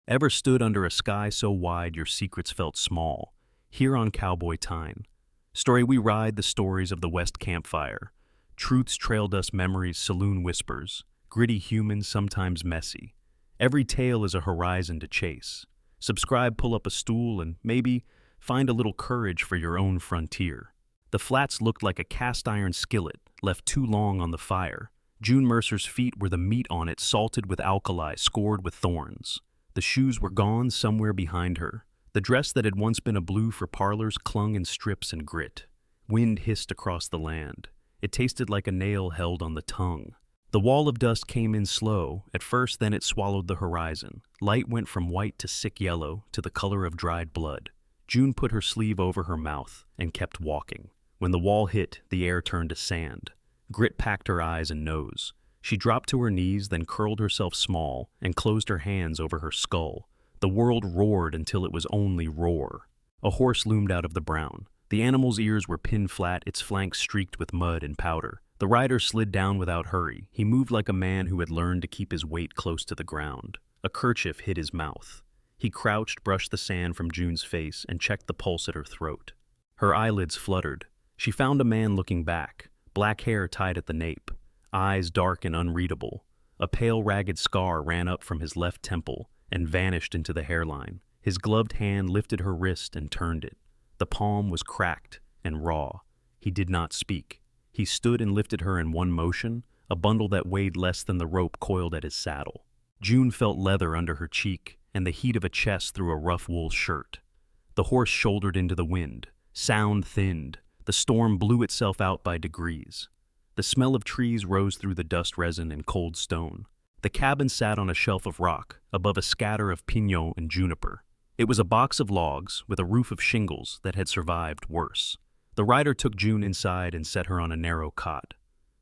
Ever stood under a sky so wide your secrets felt small? Here on Cowboy Time. Story we ride the stories of the West campfire. Truths trail dust memories, saloon whispers. Gritty humans, sometimes messy. Every tale is a horizon to chase. Subscribe, pull up a stool, and maybe find a little courage for your own frontier. The flats looked like a cast iron skillet, left too long on the fire. June Mercer's feet were the meat on it, salted with alkali, scored with thorns. The shoes were gone somewhere behind her. The dress that had once been a blue for parlors clung in strips and grit. Wind hissed across the land. It tasted like a nail held on the tongue. The wall of dust came in slow, at first, then it swallowed the horizon. Light went from white to sick yellow, to the color of dried blood. June put her sleeve over her mouth and kept walking. When the wall hit, the air turned to sand. Grit packed her eyes and nose. She dropped to her knees, then curled herself small and closed her hands over her skull. The world roared until it was only roar. A horse loomed out of the brown. The animal's ears were pinned flat, its flanks streaked with mud and powder. The rider slid down without hurry. He moved like a man who had learned to keep his weight close to the ground. A kerchief hid his mouth. He crouched, brushed the sand from June's face, and checked the pulse at her throat. Her eyelids fluttered. She found a man looking back, black hair tied at the nape. Eyes dark and unreadable. A pale, ragged scar ran up from his left temple and vanished into the hairline. His gloved hand lifted her wrist and turned it. The palm was cracked and raw. He did not speak. He stood and lifted her in one motion, a bundle that weighed less than the rope coiled at his saddle. June felt leather under her cheek and the heat of a chest through a rough wool shirt. The horse shouldered into the wind. Sound thinned. The storm blew itself out by degrees. The smell of trees rose through the dust resin and cold stone. The cabin sat on a shelf of rock, above a scatter of pinon and juniper. It was a box of logs with a roof of shingles that had survived worse. The rider took June inside and set her on a narrow cot.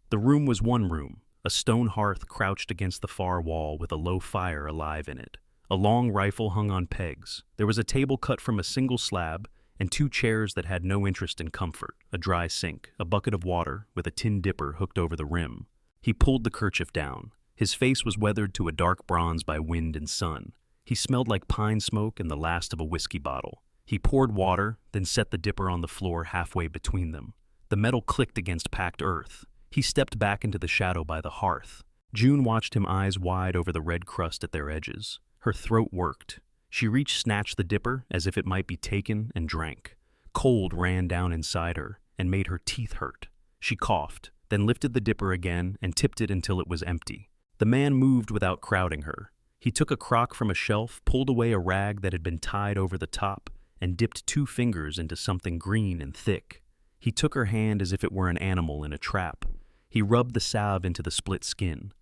The room was one room, a stone hearth crouched against the far wall with a low fire alive in it. A long rifle hung on pegs. There was a table cut from a single slab, and two chairs that had no interest in comfort, a dry sink, a bucket of water with a tin dipper hooked over the rim. He pulled the kerchief down. His face was weathered to a dark bronze by wind and sun. He smelled like pine smoke and the last of a whiskey bottle. He poured water, then set the dipper on the floor halfway between them. The metal clicked against packed earth. He stepped back into the shadow by the hearth. June watched him, eyes wide over the red crust at their edges. Her throat worked. She reached, snatched the dipper as if it might be taken, and drank. Cold ran down inside her and made her teeth hurt. She coughed, then lifted the dipper again and tipped it until it was empty. The man moved without crowding her. He took a crock from a shelf, pulled away a rag that had been tied over the top, and dipped two fingers into something green and thick. He took her hand as if it were an animal in a trap. He rubbed the salve into the split skin.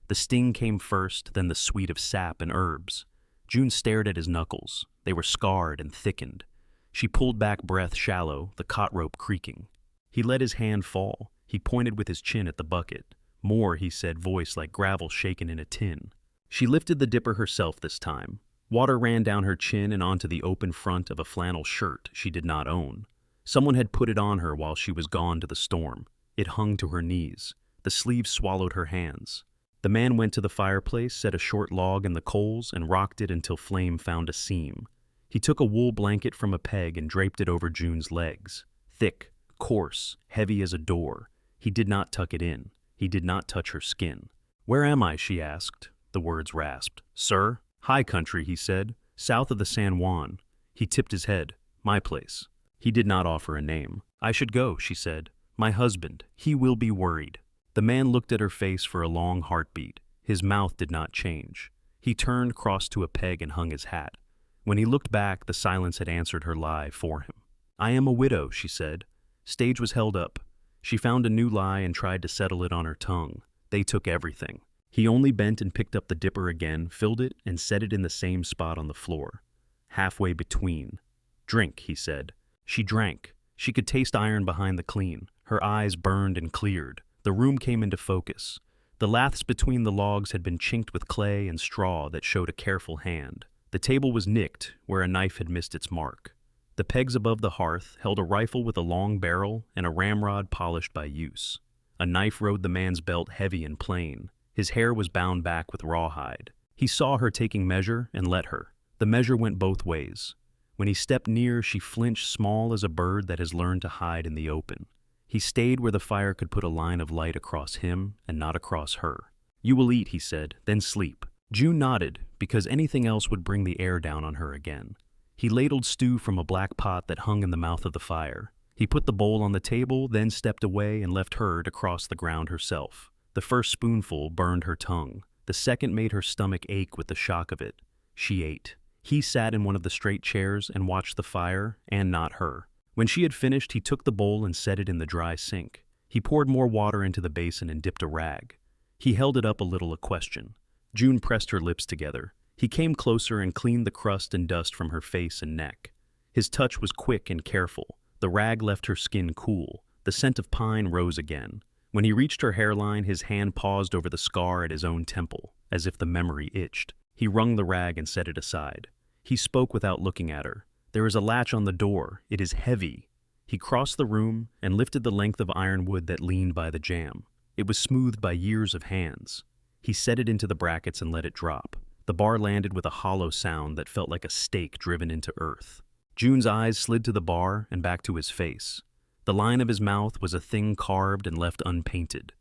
The sting came first, then the sweet of sap and herbs. June stared at his knuckles. They were scarred and thickened. She pulled back, breath shallow, the cot rope creaking. He let his hand fall. He pointed with his chin at the bucket. More, he said, voice like gravel shaken in a tin. She lifted the dipper herself this time. Water ran down her chin and onto the open front of a flannel shirt she did not own. Someone had put it on her while she was gone to the storm. It hung to her knees. The sleeves swallowed her hands. The man went to the fireplace, set a short log in the coals, and rocked it until flame found a seam. He took a wool blanket from a peg and draped it over June's legs. Thick, coarse, heavy as a door. He did not tuck it in. He did not touch her skin. "Where am I?" she asked. The words rasped. "Sir?" "High country," he said. "South of the San Juan." He tipped his head. "My place." He did not offer a name. "I should go," she said. "My husband. He will be worried." The man looked at her face for a long heartbeat. His mouth did not change. He turned, crossed to a peg, and hung his hat. When he looked back, the silence had answered her lie for him. "I am a widow," she said. Stage was held up. She found a new lie and tried to settle it on her tongue. They took everything. He only bent and picked up the dipper again, filled it, and set it in the same spot on the floor. Halfway between. "Drink," he said. She drank. She could taste iron behind the clean. Her eyes burned and cleared. The room came into focus. The laths between the logs had been chinked with clay and straw that showed a careful hand. The table was nicked where a knife had missed its mark. The pegs above the hearth held a rifle with a long barrel and a ramrod polished by use. A knife rode the man's belt, heavy and plain. His hair was bound back with rawhide. He saw her taking measure and let her. The measure went both ways. When he stepped near, she flinched, small as a bird that has learned to hide in the open. He stayed where the fire could put a line of light across him and not across her. "You will eat," he said, "then sleep." June nodded, because anything else would bring the air down on her again. He ladled stew from a black pot that hung in the mouth of the fire. He put the bowl on the table, then stepped away and left her to cross the ground herself. The first spoonful burned her tongue. The second made her stomach ache with the shock of it. She ate. He sat in one of the straight chairs and watched the fire, and not her. When she had finished, he took the bowl and set it in the dry sink. He poured more water into the basin and dipped a rag. He held it up a little, a question. June pressed her lips together. He came closer and cleaned the crust and dust from her face and neck. His touch was quick and careful. The rag left her skin cool. The scent of pine rose again. When he reached her hairline, his hand paused over the scar at his own temple, as if the memory itched. He wrung the rag and set it aside. He spoke without looking at her. "There is a latch on the door. It is heavy." He crossed the room and lifted the length of ironwood that leaned by the jamb. It was smoothed by years of hands. He set it into the brackets and let it drop. The bar landed with a hollow sound that felt like a stake driven into earth. June's eyes slid to the bar and back to his face. The line of his mouth was a thing carved and left unpainted.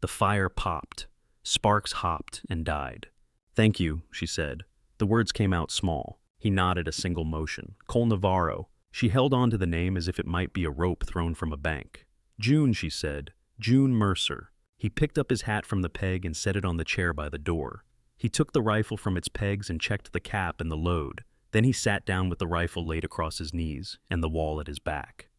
The fire popped. Sparks hopped and died. "Thank you," she said. The words came out small. He nodded a single motion. "Cole Navarro." She held on to the name as if it might be a rope thrown from a bank. "June," she said. "June Mercer." He picked up his hat from the peg and set it on the chair by the door. He took the rifle from its pegs and checked the cap and the load. Then he sat down with the rifle laid across his knees and the wall at his back.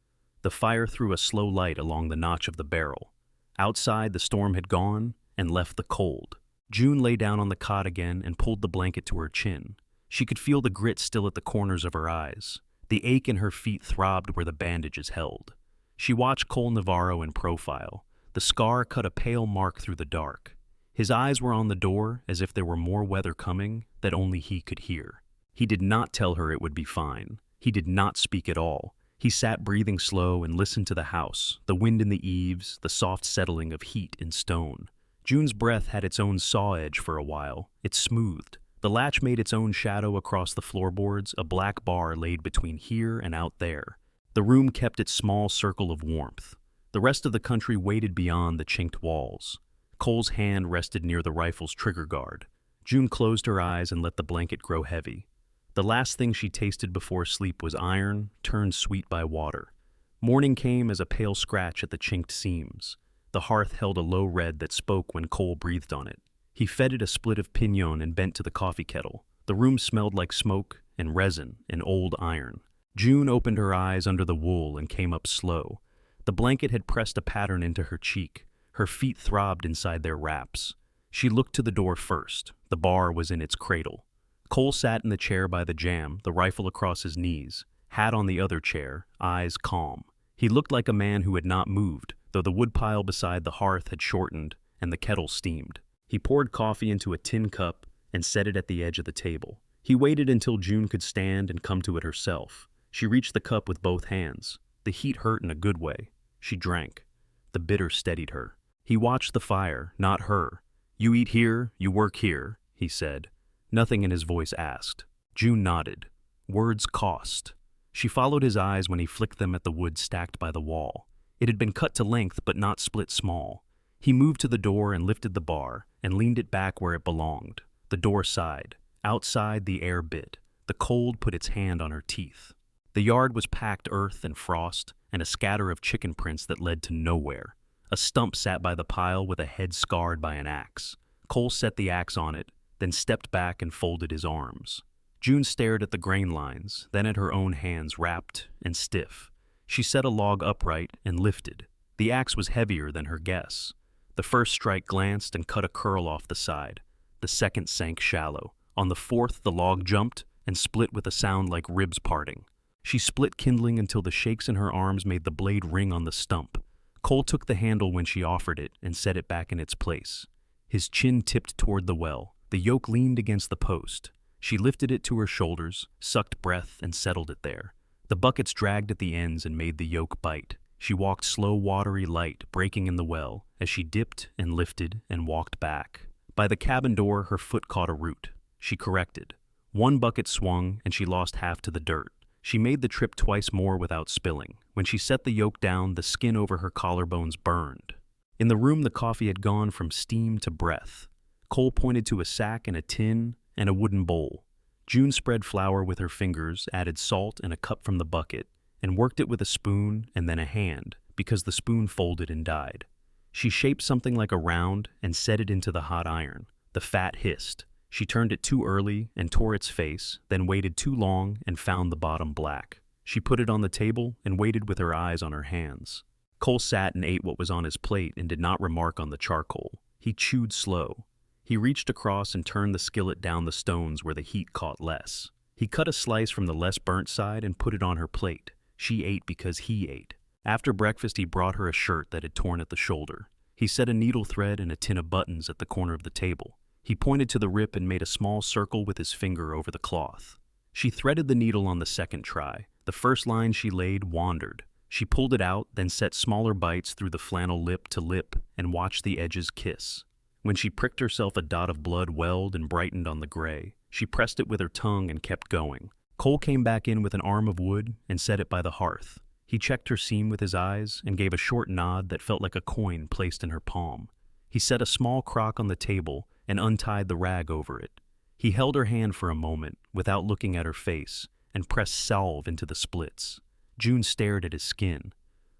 The fire threw a slow light along the notch of the barrel. Outside, the storm had gone and left the cold. June lay down on the cot again and pulled the blanket to her chin. She could feel the grit still at the corners of her eyes. The ache in her feet throbbed where the bandages held. She watched Cole Navarro in profile. The scar cut a pale mark through the dark. His eyes were on the door, as if there were more weather coming that only he could hear. He did not tell her it would be fine. He did not speak at all. He sat breathing slow and listened to the house, the wind in the eaves, the soft settling of heat in stone. June's breath had its own saw edge for a while. It smoothed. The latch made its own shadow across the floorboards, a black bar laid between here and out there. The room kept its small circle of warmth. The rest of the country waited beyond the chinked walls. Cole's hand rested near the rifle's trigger guard. June closed her eyes and let the blanket grow heavy. The last thing she tasted before sleep was iron, turned sweet by water. Morning came as a pale scratch at the chinked seams. The hearth held a low red that spoke when Cole breathed on it. He fed it a split of pinon and bent to the coffee kettle. The room smelled like smoke and resin and old iron. June opened her eyes under the wool and came up slow. The blanket had pressed a pattern into her cheek. Her feet throbbed inside their wraps. She looked to the door first. The bar was in its cradle. Cole sat in the chair by the jamb, the rifle across his knees, hat on the other chair, eyes calm. He looked like a man who had not moved, though the woodpile beside the hearth had shortened and the kettle steamed. He poured coffee into a tin cup and set it at the edge of the table. He waited until June could stand and come to it herself. She reached the cup with both hands. The heat hurt in a good way. She drank. The bitter steadied her. He watched the fire, not her. "You eat here, you work here," he said. Nothing in his voice asked. June nodded. Words cost. She followed his eyes when he flicked them at the wood stacked by the wall. It had been cut to length but not split small. He moved to the door and lifted the bar and leaned it back where it belonged. The door sighed. Outside, the air bit. The cold put its hand on her teeth. The yard was packed earth and frost and a scatter of chicken prints that led to nowhere. A stump sat by the pile with a head scarred by an axe. Cole set the axe on it, then stepped back and folded his arms. June stared at the grain lines, then at her own hands wrapped and stiff. She set a log upright and lifted. The axe was heavier than her guess. The first strike glanced and cut a curl off the side. The second sank shallow. On the fourth, the log jumped and split with a sound like ribs parting. She split kindling until the shakes in her arms made the blade ring on the stump. Cole took the handle when she offered it and set it back in its place. His chin tipped toward the well. The yoke leaned against the post. She lifted it to her shoulders, sucked breath, and settled it there. The buckets dragged at the ends and made the yoke bite. She walked slow, watery light, breaking in the well, as she dipped and lifted and walked back. By the cabin door, her foot caught a root. She corrected. One bucket swung, and she lost half to the dirt. She made the trip twice more without spilling. When she set the yolk down, the skin over her collarbones burned. In the room, the coffee had gone from steam to breath. Cole pointed to a sack and a tin and a wooden bowl. June spread flour with her fingers, added salt and a cup from the bucket, and worked it with a spoon and then a hand, because the spoon folded and died. She shaped something like a round and set it into the hot iron. The fat hissed. She turned it too early and tore its face, then waited too long and found the bottom black. She put it on the table and waited with her eyes on her hands. Cole sat and ate what was on his plate and did not remark on the charcoal. He chewed slow. He reached across and turned the skillet down the stones where the heat caught less. He cut a slice from the less burnt side and put it on her plate. She ate because he ate. After breakfast, he brought her a shirt that had torn at the shoulder. He set a needle thread and a tin of buttons at the corner of the table. He pointed to the rip and made a small circle with his finger over the cloth. She threaded the needle on the second try. The first line she laid wandered. She pulled it out, then set smaller bites through the flannel lip to lip and watched the edges kiss. When she pricked herself, a dot of blood welled and brightened on the gray. She pressed it with her tongue and kept going. Cole came back in with an arm of wood and set it by the hearth. He checked her seam with his eyes and gave a short nod that felt like a coin placed in her palm. He set a small crock on the table and untied the rag over it. He held her hand for a moment without looking at her face and pressed salve into the splits. June stared at his skin.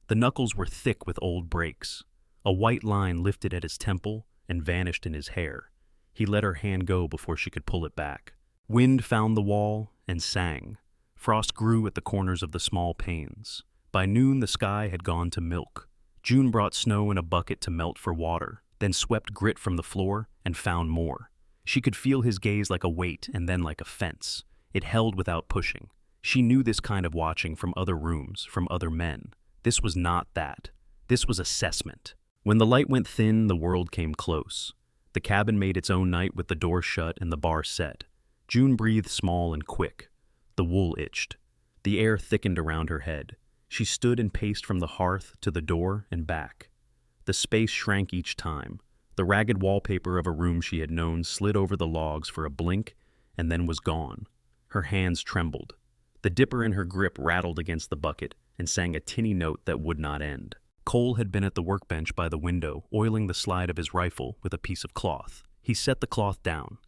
The knuckles were thick with old breaks. A white line lifted at his temple and vanished in his hair. He let her hand go before she could pull it back. Wind found the wall and sang. Frost grew at the corners of the small panes. By noon, the sky had gone to milk. June brought snow in a bucket to melt for water, then swept grit from the floor and found more. She could feel his gaze like a weight and then like a fence. It held without pushing. She knew this kind of watching from other rooms, from other men. This was not that. This was assessment. When the light went thin, the world came close. The cabin made its own night with the door shut and the bar set. June breathed small and quick. The wool itched. The air thickened around her head. She stood and paced from the hearth to the door and back. The space shrank each time. The ragged wallpaper of a room she had known slid over the logs for a blink and then was gone. Her hands trembled. The dipper in her grip rattled against the bucket and sang a tinny note that would not end. Cole had been at the workbench by the window, oiling the slide of his rifle with a piece of cloth. He set the cloth down.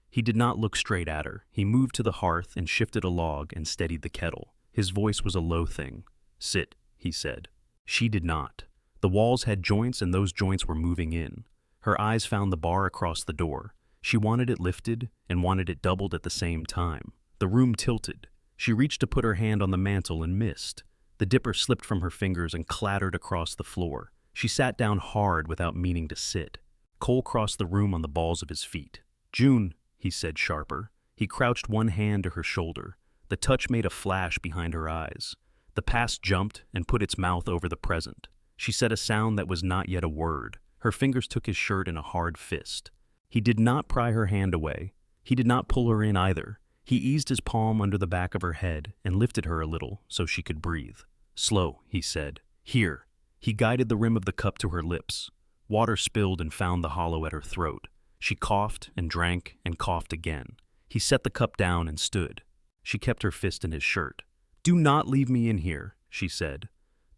He did not look straight at her. He moved to the hearth and shifted a log and steadied the kettle. His voice was a low thing. "Sit," he said. She did not. The walls had joints and those joints were moving in. Her eyes found the bar across the door. She wanted it lifted and wanted it doubled at the same time. The room tilted. She reached to put her hand on the mantel and missed. The dipper slipped from her fingers and clattered across the floor. She sat down hard without meaning to sit. Cole crossed the room on the balls of his feet. "June," he said sharper. He crouched one hand to her shoulder. The touch made a flash behind her eyes. The past jumped and put its mouth over the present. She said a sound that was not yet a word. Her fingers took his shirt in a hard fist. He did not pry her hand away. He did not pull her in either. He eased his palm under the back of her head and lifted her a little so she could breathe. "Slow," he said. "Here." He guided the rim of the cup to her lips. Water spilled and found the hollow at her throat. She coughed and drank and coughed again. He set the cup down and stood. She kept her fist in his shirt. "Do not leave me in here," she said.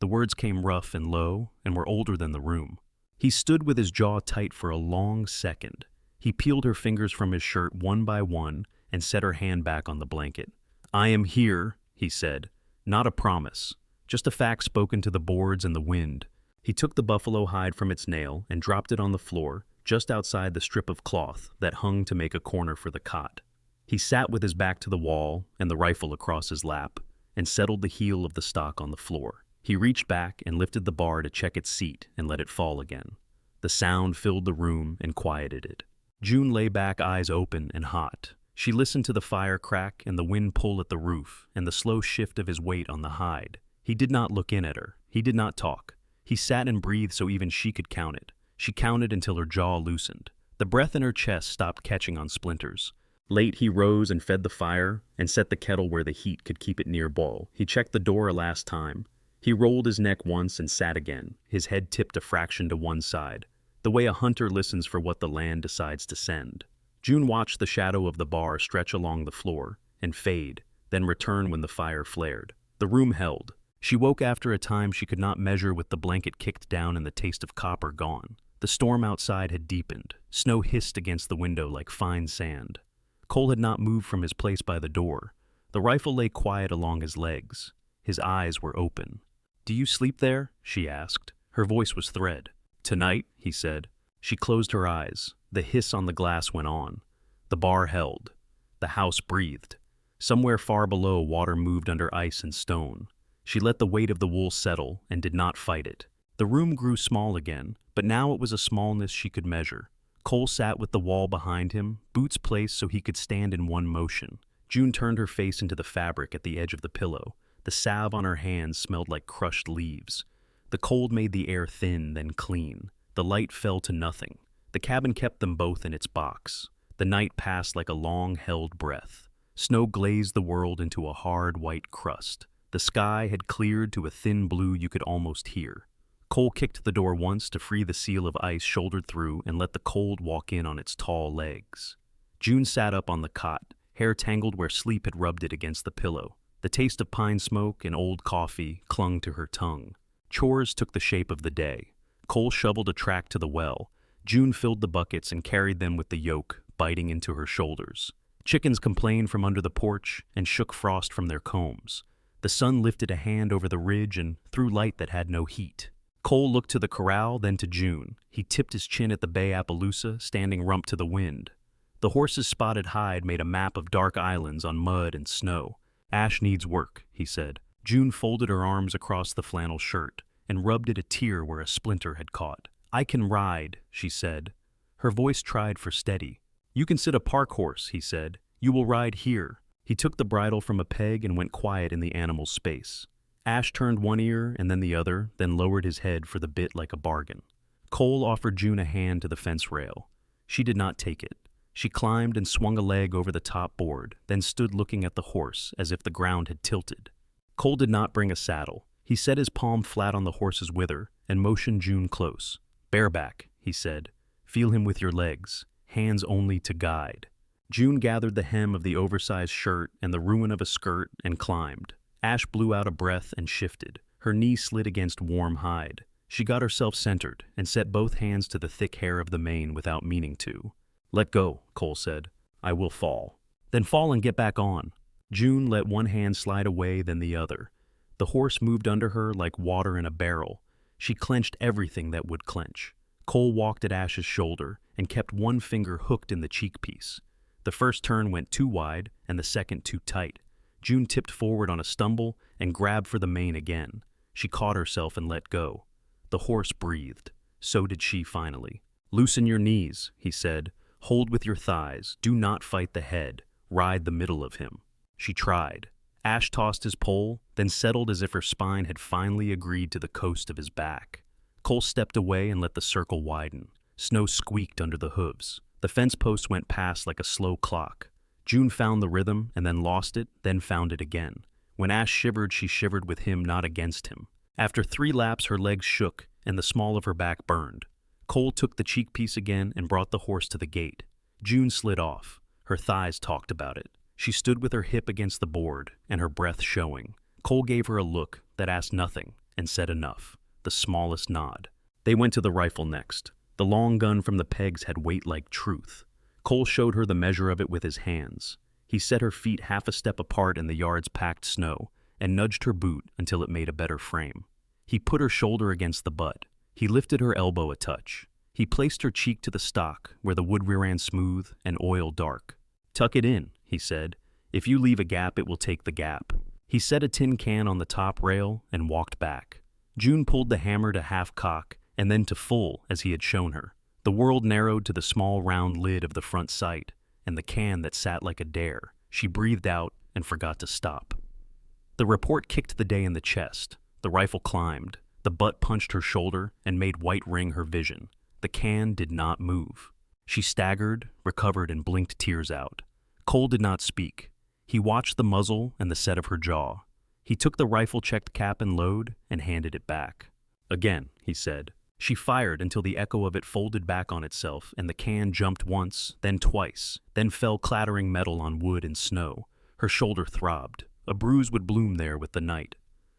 The words came rough and low and were older than the room. He stood with his jaw tight for a long second. He peeled her fingers from his shirt one by one and set her hand back on the blanket. "I am here," he said. "Not a promise. Just a fact spoken to the boards and the wind." He took the buffalo hide from its nail and dropped it on the floor, just outside the strip of cloth that hung to make a corner for the cot. He sat with his back to the wall and the rifle across his lap, and settled the heel of the stock on the floor. He reached back and lifted the bar to check its seat and let it fall again. The sound filled the room and quieted it. June lay back, eyes open and hot. She listened to the fire crack and the wind pull at the roof and the slow shift of his weight on the hide. He did not look in at her. He did not talk. He sat and breathed so even she could count it. She counted until her jaw loosened. The breath in her chest stopped catching on splinters. Late he rose and fed the fire and set the kettle where the heat could keep it near boil. He checked the door a last time. He rolled his neck once and sat again, his head tipped a fraction to one side, the way a hunter listens for what the land decides to send. June watched the shadow of the bar stretch along the floor and fade, then return when the fire flared. The room held. She woke after a time she could not measure with the blanket kicked down and the taste of copper gone. The storm outside had deepened. Snow hissed against the window like fine sand. Cole had not moved from his place by the door. The rifle lay quiet along his legs. His eyes were open. "Do you sleep there?" she asked. Her voice was thread. "Tonight," he said. She closed her eyes. The hiss on the glass went on. The bar held. The house breathed. Somewhere far below, water moved under ice and stone. She let the weight of the wool settle and did not fight it. The room grew small again, but now it was a smallness she could measure. Cole sat with the wall behind him, boots placed so he could stand in one motion. June turned her face into the fabric at the edge of the pillow. The salve on her hands smelled like crushed leaves. The cold made the air thin, then clean. The light fell to nothing. The cabin kept them both in its box. The night passed like a long-held breath. Snow glazed the world into a hard white crust. The sky had cleared to a thin blue you could almost hear. Cole kicked the door once to free the seal of ice shouldered through and let the cold walk in on its tall legs. June sat up on the cot, hair tangled where sleep had rubbed it against the pillow. The taste of pine smoke and old coffee clung to her tongue. Chores took the shape of the day. Cole shoveled a track to the well. June filled the buckets and carried them with the yoke biting into her shoulders. Chickens complained from under the porch and shook frost from their combs. The sun lifted a hand over the ridge and threw light that had no heat. Cole looked to the corral, then to June. He tipped his chin at the bay Appaloosa, standing rump to the wind. The horse's spotted hide made a map of dark islands on mud and snow. "Ash needs work," he said. June folded her arms across the flannel shirt and rubbed at a tear where a splinter had caught. "I can ride," she said. Her voice tried for steady. "You can sit a park horse," he said. "You will ride here." He took the bridle from a peg and went quiet in the animal's space. Ash turned one ear and then the other, then lowered his head for the bit like a bargain. Cole offered June a hand to the fence rail. She did not take it. She climbed and swung a leg over the top board, then stood looking at the horse as if the ground had tilted. Cole did not bring a saddle. He set his palm flat on the horse's wither and motioned June close. "Bareback," he said. "Feel him with your legs, hands only to guide." June gathered the hem of the oversized shirt and the ruin of a skirt and climbed. Ash blew out a breath and shifted. Her knee slid against warm hide. She got herself centered and set both hands to the thick hair of the mane without meaning to. "Let go," Cole said. "I will fall." "Then fall and get back on." June let one hand slide away, then the other. The horse moved under her like water in a barrel. She clenched everything that would clench. Cole walked at Ash's shoulder and kept one finger hooked in the cheek piece. The first turn went too wide and the second too tight. June tipped forward on a stumble and grabbed for the mane again. She caught herself and let go. The horse breathed. So did she finally. "Loosen your knees," he said. "Hold with your thighs. Do not fight the head. Ride the middle of him." She tried. Ash tossed his pole, then settled as if her spine had finally agreed to the coast of his back. Cole stepped away and let the circle widen. Snow squeaked under the hooves. The fence post went past like a slow clock. June found the rhythm and then lost it, then found it again. When Ash shivered, she shivered with him, not against him. After 3 laps, her legs shook and the small of her back burned. Cole took the cheek piece again and brought the horse to the gate. June slid off. Her thighs talked about it. She stood with her hip against the board and her breath showing. Cole gave her a look that asked nothing and said enough, the smallest nod. They went to the rifle next. The long gun from the pegs had weight like truth. Cole showed her the measure of it with his hands. He set her feet half a step apart in the yard's packed snow and nudged her boot until it made a better frame. He put her shoulder against the butt. He lifted her elbow a touch. He placed her cheek to the stock where the wood ran smooth and oil dark. "Tuck it in," he said. "If you leave a gap, it will take the gap." He set a tin can on the top rail and walked back. June pulled the hammer to half cock and then to full as he had shown her. The world narrowed to the small round lid of the front sight and the can that sat like a dare. She breathed out and forgot to stop. The report kicked the day in the chest. The rifle climbed. The butt punched her shoulder and made white ring her vision. The can did not move. She staggered, recovered, and blinked tears out. Cole did not speak. He watched the muzzle and the set of her jaw. He took the rifle-checked cap and load and handed it back. "Again," he said. She fired until the echo of it folded back on itself and the can jumped once, then twice, then fell clattering metal on wood and snow. Her shoulder throbbed. A bruise would bloom there with the night.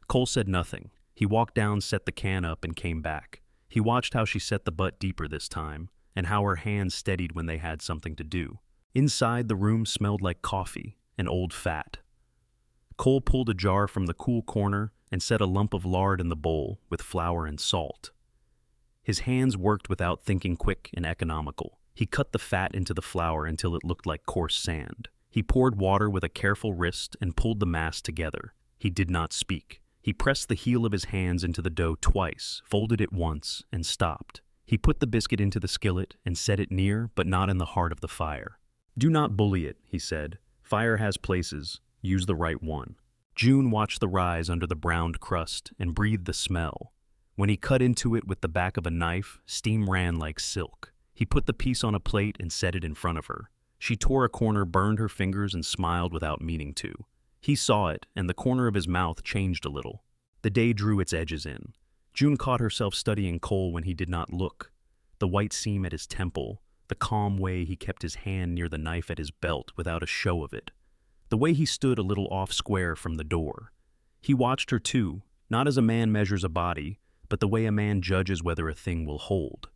Cole said nothing. He walked down, set the can up, and came back. He watched how she set the butt deeper this time, and how her hands steadied when they had something to do. Inside, the room smelled like coffee and old fat. Cole pulled a jar from the cool corner and set a lump of lard in the bowl with flour and salt. His hands worked without thinking, quick and economical. He cut the fat into the flour until it looked like coarse sand. He poured water with a careful wrist and pulled the mass together. He did not speak. He pressed the heel of his hands into the dough twice, folded it once, and stopped. He put the biscuit into the skillet and set it near, but not in the heart of the fire. "Do not bully it," he said. "Fire has places. Use the right one." June watched the rise under the browned crust and breathed the smell. When he cut into it with the back of a knife, steam ran like silk. He put the piece on a plate and set it in front of her. She tore a corner, burned her fingers, and smiled without meaning to. He saw it, and the corner of his mouth changed a little. The day drew its edges in. June caught herself studying Cole when he did not look. The white seam at his temple, the calm way he kept his hand near the knife at his belt without a show of it. The way he stood a little off square from the door. He watched her too, not as a man measures a body, but the way a man judges whether a thing will hold.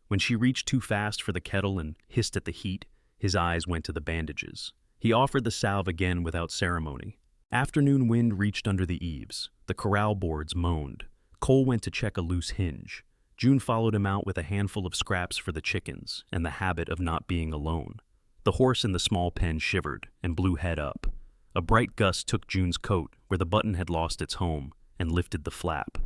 When she reached too fast for the kettle and hissed at the heat, his eyes went to the bandages. He offered the salve again without ceremony. Afternoon wind reached under the eaves. The corral boards moaned. Cole went to check a loose hinge. June followed him out with a handful of scraps for the chickens and the habit of not being alone. The horse in the small pen shivered and blew head up. A bright gust took June's coat, where the button had lost its home, and lifted the flap.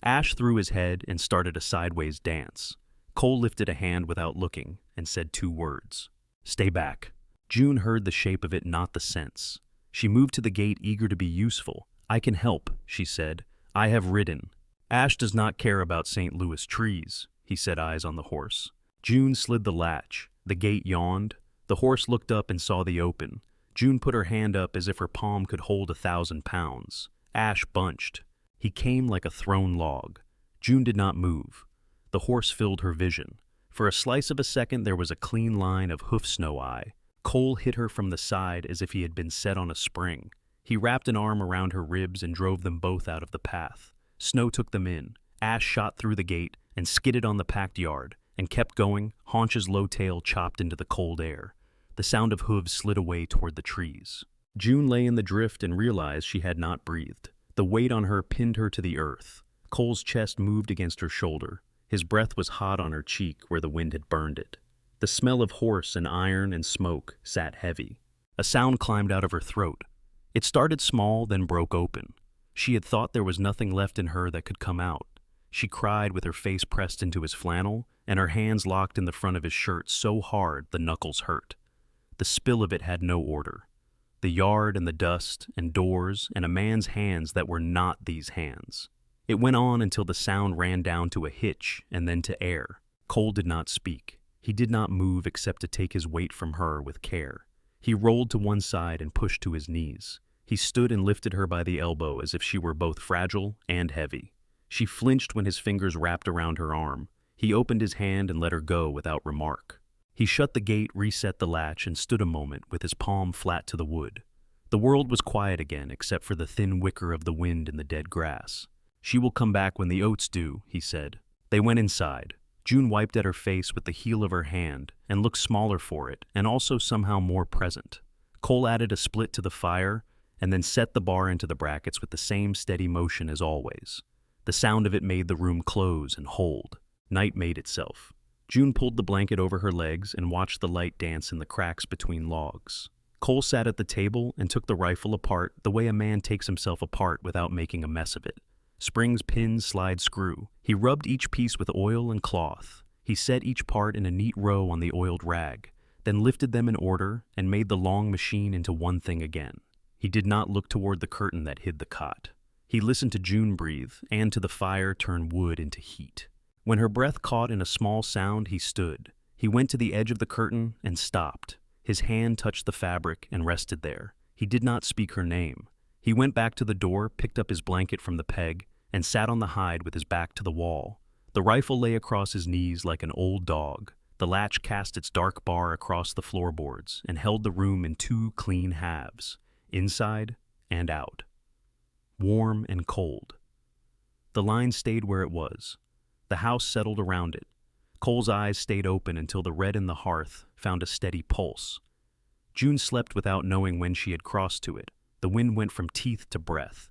Ash threw his head and started a sideways dance. Cole lifted a hand without looking and said 2 words. "Stay back." June heard the shape of it, not the sense. She moved to the gate, eager to be useful. "I can help," she said. "I have ridden." "Ash does not care about St. Louis trees," he said, eyes on the horse. June slid the latch. The gate yawned. The horse looked up and saw the open. June put her hand up as if her palm could hold 1,000 pounds. Ash bunched. He came like a thrown log. June did not move. The horse filled her vision. For a slice of a second there was a clean line of hoof snow eye. Cole hit her from the side as if he had been set on a spring. He wrapped an arm around her ribs and drove them both out of the path. Snow took them in. Ash shot through the gate and skidded on the packed yard, and kept going, Haunch's low tail chopped into the cold air. The sound of hooves slid away toward the trees. June lay in the drift and realized she had not breathed. The weight on her pinned her to the earth. Cole's chest moved against her shoulder. His breath was hot on her cheek where the wind had burned it. The smell of horse and iron and smoke sat heavy. A sound climbed out of her throat. It started small, then broke open. She had thought there was nothing left in her that could come out. She cried with her face pressed into his flannel, and her hands locked in the front of his shirt so hard the knuckles hurt. The spill of it had no order. The yard and the dust and doors and a man's hands that were not these hands. It went on until the sound ran down to a hitch and then to air. Cole did not speak. He did not move except to take his weight from her with care. He rolled to one side and pushed to his knees. He stood and lifted her by the elbow as if she were both fragile and heavy. She flinched when his fingers wrapped around her arm. He opened his hand and let her go without remark. He shut the gate, reset the latch, and stood a moment with his palm flat to the wood. The world was quiet again except for the thin wicker of the wind in the dead grass. "She will come back when the oats do," he said. They went inside. June wiped at her face with the heel of her hand and looked smaller for it, and also somehow more present. Cole added a split to the fire and then set the bar into the brackets with the same steady motion as always. The sound of it made the room close and hold. Night made itself. June pulled the blanket over her legs and watched the light dance in the cracks between logs. Cole sat at the table and took the rifle apart the way a man takes himself apart without making a mess of it. Springs, pins, slide, screw. He rubbed each piece with oil and cloth. He set each part in a neat row on the oiled rag, then lifted them in order and made the long machine into one thing again. He did not look toward the curtain that hid the cot. He listened to June breathe and to the fire turn wood into heat. When her breath caught in a small sound, he stood. He went to the edge of the curtain and stopped. His hand touched the fabric and rested there. He did not speak her name. He went back to the door, picked up his blanket from the peg, and sat on the hide with his back to the wall. The rifle lay across his knees like an old dog. The latch cast its dark bar across the floorboards and held the room in two clean halves, inside and out. Warm and cold. The line stayed where it was. The house settled around it. Cole's eyes stayed open until the red in the hearth found a steady pulse. June slept without knowing when she had crossed to it. The wind went from teeth to breath.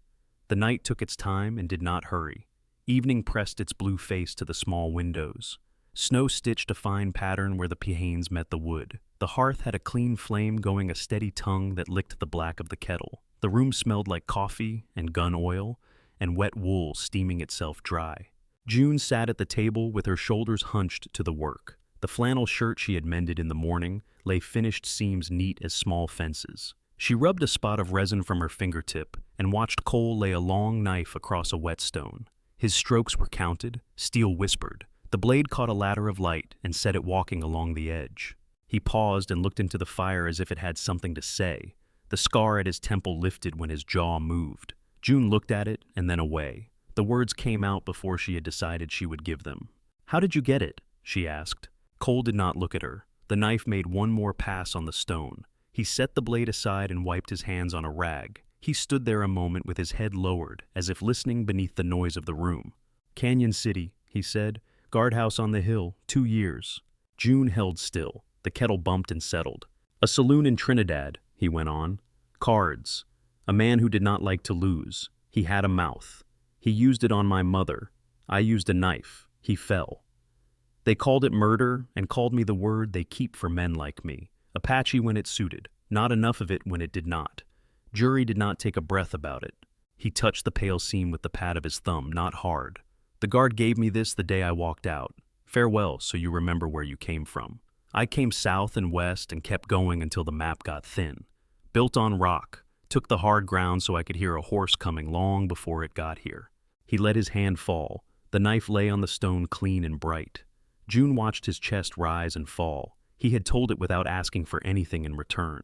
The night took its time and did not hurry. Evening pressed its blue face to the small windows. Snow stitched a fine pattern where the panes met the wood. The hearth had a clean flame going a steady tongue that licked the black of the kettle. The room smelled like coffee and gun oil and wet wool steaming itself dry. June sat at the table with her shoulders hunched to the work. The flannel shirt she had mended in the morning lay finished seams neat as small fences. She rubbed a spot of resin from her fingertip and watched Cole lay a long knife across a whetstone. His strokes were counted, steel whispered. The blade caught a ladder of light and set it walking along the edge. He paused and looked into the fire as if it had something to say. The scar at his temple lifted when his jaw moved. June looked at it and then away. The words came out before she had decided she would give them. "How did you get it?" she asked. Cole did not look at her. The knife made one more pass on the stone. He set the blade aside and wiped his hands on a rag. He stood there a moment with his head lowered, as if listening beneath the noise of the room. "Canyon City," he said. "Guardhouse on the hill, 2 years." June held still. The kettle bumped and settled. "A saloon in Trinidad," he went on. "Cards. A man who did not like to lose. He had a mouth. He used it on my mother. I used a knife. He fell. They called it murder and called me the word they keep for men like me. Apache when it suited, not enough of it when it did not. Jury did not take a breath about it." He touched the pale seam with the pad of his thumb, not hard. "The guard gave me this the day I walked out. Farewell, so you remember where you came from. I came south and west and kept going until the map got thin. Built on rock, took the hard ground so I could hear a horse coming long before it got here." He let his hand fall. The knife lay on the stone clean and bright. June watched his chest rise and fall. He had told it without asking for anything in return.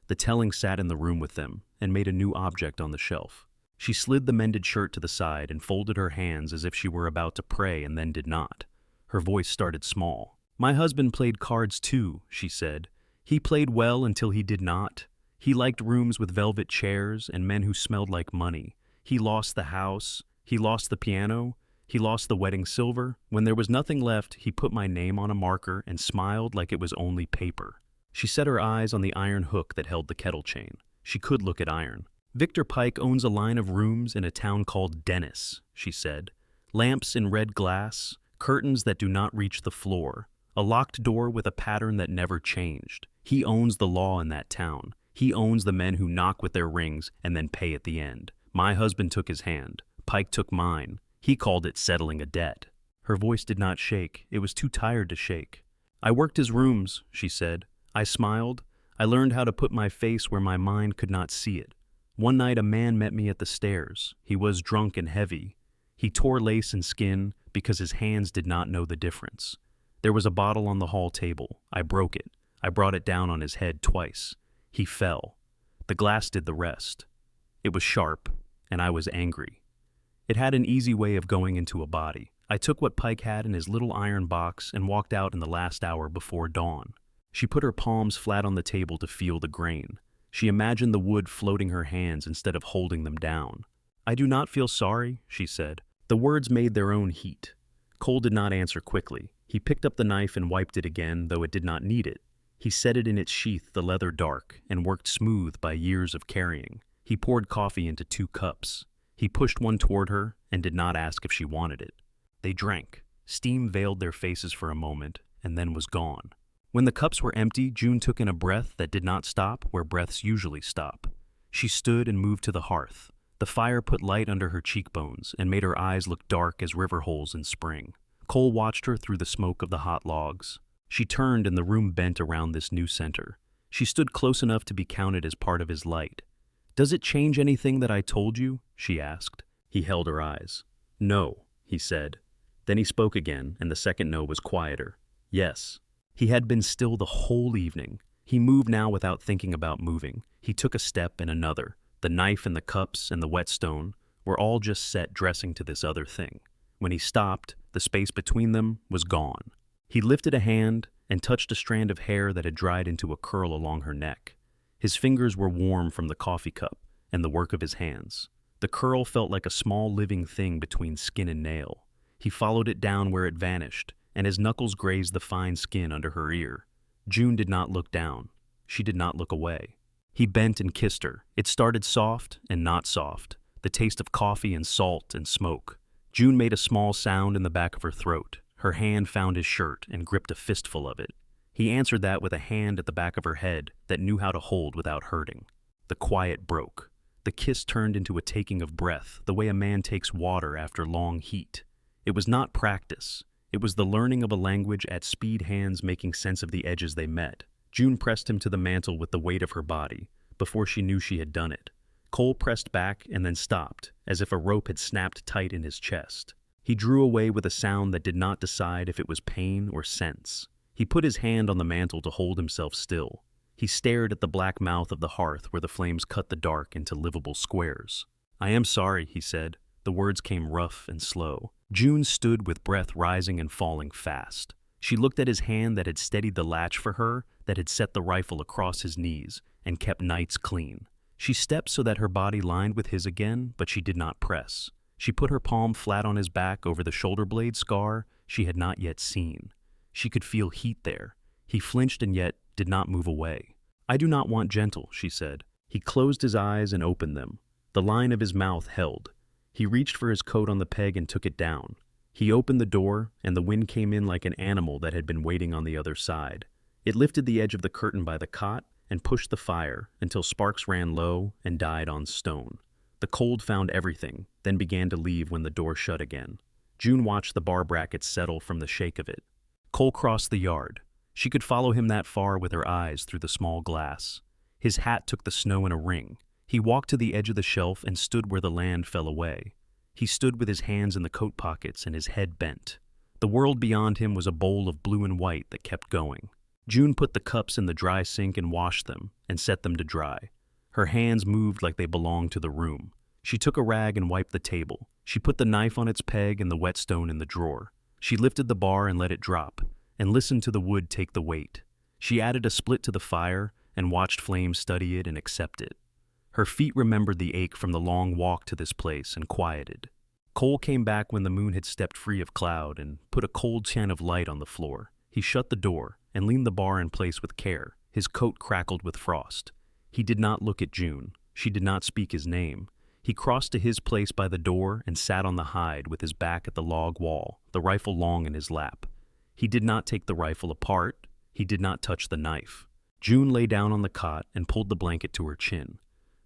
The telling sat in the room with them and made a new object on the shelf. She slid the mended shirt to the side and folded her hands as if she were about to pray and then did not. Her voice started small. "My husband played cards too," she said. "He played well until he did not. He liked rooms with velvet chairs and men who smelled like money. He lost the house. He lost the piano. He lost the wedding silver. When there was nothing left, he put my name on a marker and smiled like it was only paper." She set her eyes on the iron hook that held the kettle chain. She could look at iron. "Victor Pike owns a line of rooms in a town called Dennis," she said. "Lamps in red glass, curtains that do not reach the floor, a locked door with a pattern that never changed. He owns the law in that town. He owns the men who knock with their rings and then pay at the end. My husband took his hand. Pike took mine. He called it settling a debt." Her voice did not shake. It was too tired to shake. "I worked his rooms," she said. "I smiled. I learned how to put my face where my mind could not see it. One night a man met me at the stairs. He was drunk and heavy. He tore lace and skin because his hands did not know the difference. There was a bottle on the hall table. I broke it. I brought it down on his head twice. He fell. The glass did the rest. It was sharp, and I was angry. It had an easy way of going into a body. I took what Pike had in his little iron box and walked out in the last hour before dawn." She put her palms flat on the table to feel the grain. She imagined the wood floating her hands instead of holding them down. "I do not feel sorry," she said. The words made their own heat. Cole did not answer quickly. He picked up the knife and wiped it again, though it did not need it. He set it in its sheath, the leather dark, and worked smooth by years of carrying. He poured coffee into 2 cups. He pushed one toward her and did not ask if she wanted it. They drank. Steam veiled their faces for a moment and then was gone. When the cups were empty, June took in a breath that did not stop where breaths usually stop. She stood and moved to the hearth. The fire put light under her cheekbones and made her eyes look dark as river holes in spring. Cole watched her through the smoke of the hot logs. She turned and the room bent around this new center. She stood close enough to be counted as part of his light. "Does it change anything that I told you?" she asked. He held her eyes. "No," he said. Then he spoke again, and the second no was quieter. "Yes." He had been still the whole evening. He moved now without thinking about moving. He took a step and another. The knife and the cups and the whetstone were all just set dressing to this other thing. When he stopped, the space between them was gone. He lifted a hand and touched a strand of hair that had dried into a curl along her neck. His fingers were warm from the coffee cup and the work of his hands. The curl felt like a small living thing between skin and nail. He followed it down where it vanished, and his knuckles grazed the fine skin under her ear. June did not look down. She did not look away. He bent and kissed her. It started soft and not soft, the taste of coffee and salt and smoke. June made a small sound in the back of her throat. Her hand found his shirt and gripped a fistful of it. He answered that with a hand at the back of her head that knew how to hold without hurting. The quiet broke. The kiss turned into a taking of breath, the way a man takes water after long heat. It was not practice. It was the learning of a language at speed, hands making sense of the edges they met. June pressed him to the mantel with the weight of her body, before she knew she had done it. Cole pressed back and then stopped, as if a rope had snapped tight in his chest. He drew away with a sound that did not decide if it was pain or sense. He put his hand on the mantel to hold himself still. He stared at the black mouth of the hearth where the flames cut the dark into livable squares. "I am sorry," he said. The words came rough and slow. June stood with breath rising and falling fast. She looked at his hand that had steadied the latch for her, that had set the rifle across his knees, and kept nights clean. She stepped so that her body lined with his again, but she did not press. She put her palm flat on his back over the shoulder blade scar she had not yet seen. She could feel heat there. He flinched and yet did not move away. "I do not want gentle," she said. He closed his eyes and opened them. The line of his mouth held. He reached for his coat on the peg and took it down. He opened the door, and the wind came in like an animal that had been waiting on the other side. It lifted the edge of the curtain by the cot and pushed the fire until sparks ran low and died on stone. The cold found everything, then began to leave when the door shut again. June watched the bar brackets settle from the shake of it. Cole crossed the yard. She could follow him that far with her eyes through the small glass. His hat took the snow in a ring. He walked to the edge of the shelf and stood where the land fell away. He stood with his hands in the coat pockets and his head bent. The world beyond him was a bowl of blue and white that kept going. June put the cups in the dry sink and washed them and set them to dry. Her hands moved like they belonged to the room. She took a rag and wiped the table. She put the knife on its peg and the whetstone in the drawer. She lifted the bar and let it drop, and listened to the wood take the weight. She added a split to the fire and watched flames study it and accept it. Her feet remembered the ache from the long walk to this place and quieted. Cole came back when the moon had stepped free of cloud and put a cold tan of light on the floor. He shut the door and leaned the bar in place with care. His coat crackled with frost. He did not look at June. She did not speak his name. He crossed to his place by the door and sat on the hide with his back at the log wall, the rifle long in his lap. He did not take the rifle apart. He did not touch the knife. June lay down on the cot and pulled the blanket to her chin.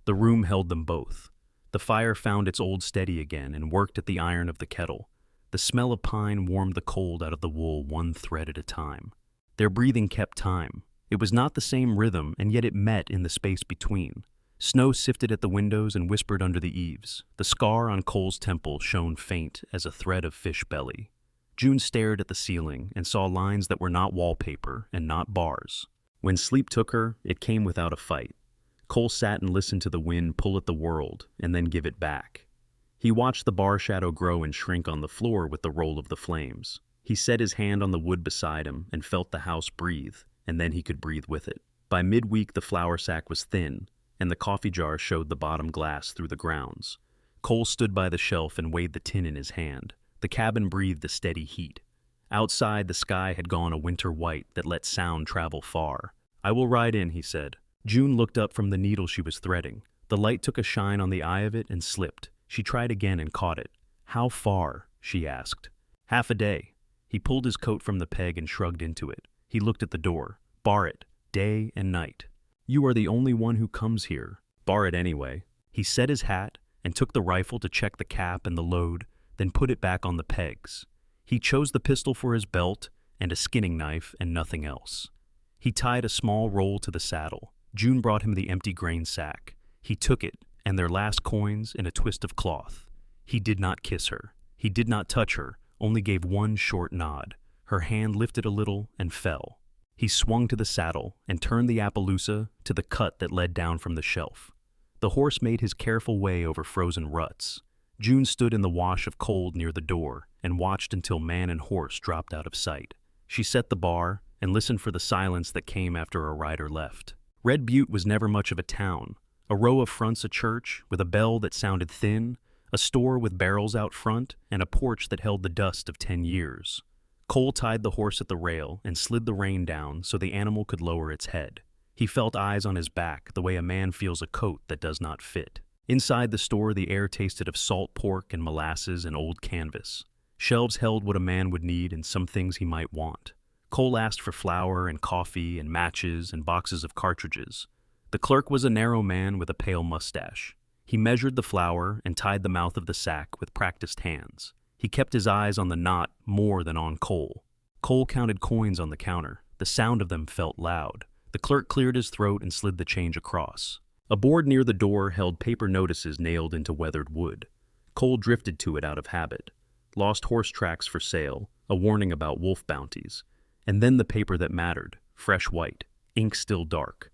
The room held them both. The fire found its old steady again and worked at the iron of the kettle. The smell of pine warmed the cold out of the wool one thread at a time. Their breathing kept time. It was not the same rhythm, and yet it met in the space between. Snow sifted at the windows and whispered under the eaves. The scar on Cole's temple shone faint as a thread of fish belly. June stared at the ceiling and saw lines that were not wallpaper and not bars. When sleep took her, it came without a fight. Cole sat and listened to the wind pull at the world and then give it back. He watched the bar shadow grow and shrink on the floor with the roll of the flames. He set his hand on the wood beside him and felt the house breathe, and then he could breathe with it. By midweek, the flour sack was thin, and the coffee jar showed the bottom glass through the grounds. Cole stood by the shelf and weighed the tin in his hand. The cabin breathed a steady heat. Outside, the sky had gone a winter white that let sound travel far. "I will ride in," he said. June looked up from the needle she was threading. The light took a shine on the eye of it and slipped. She tried again and caught it. "How far?" she asked. "Half a day." He pulled his coat from the peg and shrugged into it. He looked at the door. "Bar it, day and night. You are the only one who comes here. Bar it anyway." He set his hat and took the rifle to check the cap and the load, then put it back on the pegs. He chose the pistol for his belt and a skinning knife and nothing else. He tied a small roll to the saddle. June brought him the empty grain sack. He took it and their last coins in a twist of cloth. He did not kiss her. He did not touch her, only gave one short nod. Her hand lifted a little and fell. He swung to the saddle and turned the Appaloosa to the cut that led down from the shelf. The horse made his careful way over frozen ruts. June stood in the wash of cold near the door and watched until man and horse dropped out of sight. She set the bar and listened for the silence that came after a rider left. Red Butte was never much of a town. A row of fronts, a church with a bell that sounded thin, a store with barrels out front, and a porch that held the dust of 10 years. Cole tied the horse at the rail and slid the rein down so the animal could lower its head. He felt eyes on his back the way a man feels a coat that does not fit. Inside the store, the air tasted of salt pork and molasses and old canvas. Shelves held what a man would need and some things he might want. Cole asked for flour and coffee and matches and boxes of cartridges. The clerk was a narrow man with a pale mustache. He measured the flour and tied the mouth of the sack with practiced hands. He kept his eyes on the knot more than on Cole. Cole counted coins on the counter. The sound of them felt loud. The clerk cleared his throat and slid the change across. A board near the door held paper notices nailed into weathered wood. Cole drifted to it out of habit. Lost horse tracks for sale, a warning about wolf bounties, and then the paper that mattered, fresh white, ink still dark.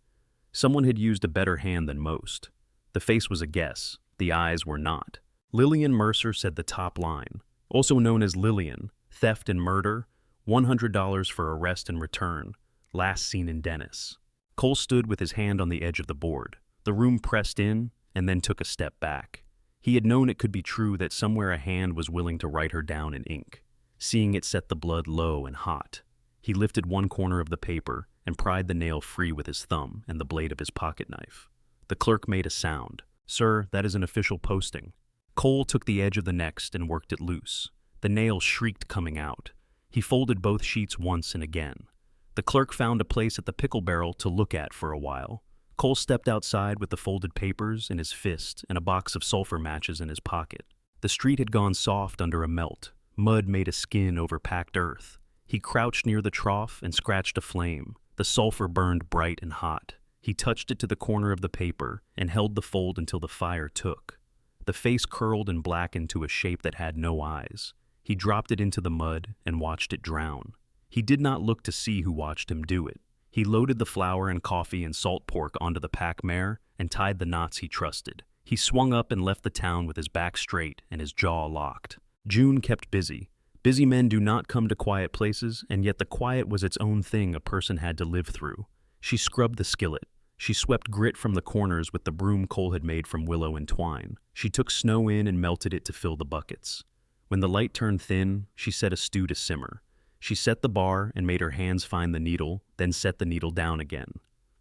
Someone had used a better hand than most. The face was a guess, the eyes were not. Lillian Mercer said the top line, also known as Lillian, theft and murder, $100 for arrest and return, last seen in Dennis. Cole stood with his hand on the edge of the board. The room pressed in and then took a step back. He had known it could be true that somewhere a hand was willing to write her down in ink. Seeing it set the blood low and hot. He lifted one corner of the paper and pried the nail free with his thumb and the blade of his pocket knife. The clerk made a sound. "Sir, that is an official posting." Cole took the edge of the next and worked it loose. The nail shrieked coming out. He folded both sheets once and again. The clerk found a place at the pickle barrel to look at for a while. Cole stepped outside with the folded papers in his fist and a box of sulfur matches in his pocket. The street had gone soft under a melt. Mud made a skin over packed earth. He crouched near the trough and scratched a flame. The sulfur burned bright and hot. He touched it to the corner of the paper and held the fold until the fire took. The face curled and blackened to a shape that had no eyes. He dropped it into the mud and watched it drown. He did not look to see who watched him do it. He loaded the flour and coffee and salt pork onto the pack mare and tied the knots he trusted. He swung up and left the town with his back straight and his jaw locked. June kept busy. Busy men do not come to quiet places, and yet the quiet was its own thing a person had to live through. She scrubbed the skillet. She swept grit from the corners with the broom Cole had made from willow and twine. She took snow in and melted it to fill the buckets. When the light turned thin, she set a stew to simmer. She set the bar and made her hands find the needle, then set the needle down again.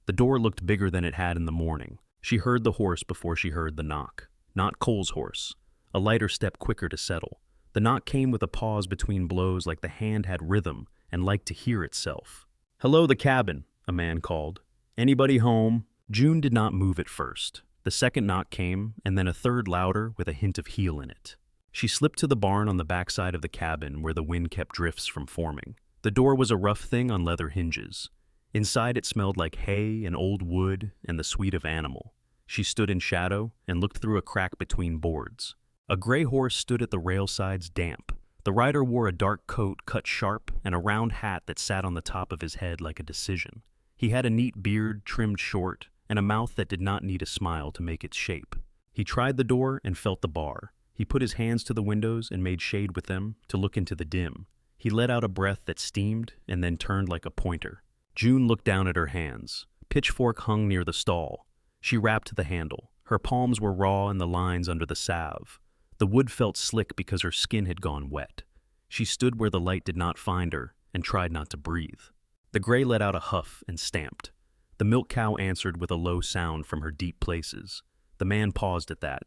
The door looked bigger than it had in the morning. She heard the horse before she heard the knock. Not Cole's horse. A lighter step quicker to settle. The knock came with a pause between blows like the hand had rhythm and liked to hear itself. "Hello, the cabin," a man called. "Anybody home?" June did not move at first. The second knock came, and then a third louder with a hint of heel in it. She slipped to the barn on the backside of the cabin where the wind kept drifts from forming. The door was a rough thing on leather hinges. Inside it smelled like hay and old wood and the sweet of animal. She stood in shadow and looked through a crack between boards. A gray horse stood at the rail sides damp. The rider wore a dark coat cut sharp and a round hat that sat on the top of his head like a decision. He had a neat beard trimmed short and a mouth that did not need a smile to make its shape. He tried the door and felt the bar. He put his hands to the windows and made shade with them to look into the dim. He let out a breath that steamed and then turned like a pointer. June looked down at her hands. Pitchfork hung near the stall. She rapped the handle. Her palms were raw in the lines under the salve. The wood felt slick because her skin had gone wet. She stood where the light did not find her and tried not to breathe. The gray let out a huff and stamped. The milk cow answered with a low sound from her deep places. The man paused at that.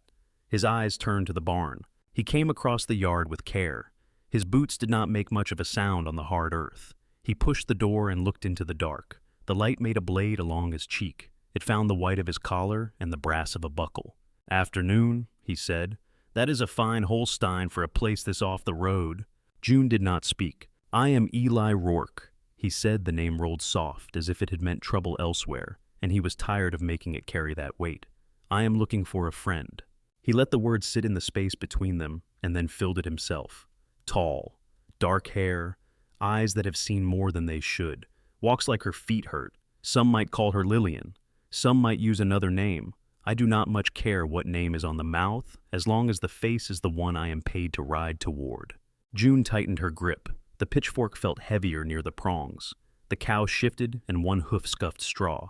His eyes turned to the barn. He came across the yard with care. His boots did not make much of a sound on the hard earth. He pushed the door and looked into the dark. The light made a blade along his cheek. It found the white of his collar and the brass of a buckle. "Afternoon," he said. "That is a fine Holstein for a place this off the road." June did not speak. "I am Eli Rourke," he said. The name rolled soft as if it had meant trouble elsewhere, and he was tired of making it carry that weight. "I am looking for a friend." He let the word sit in the space between them and then filled it himself. Tall, dark hair, eyes that have seen more than they should, walks like her feet hurt. Some might call her Lillian. Some might use another name, I do not much care what name is on the mouth, as long as the face is the one I am paid to ride toward. June tightened her grip. The pitchfork felt heavier near the prongs. The cow shifted, and one hoof scuffed straw.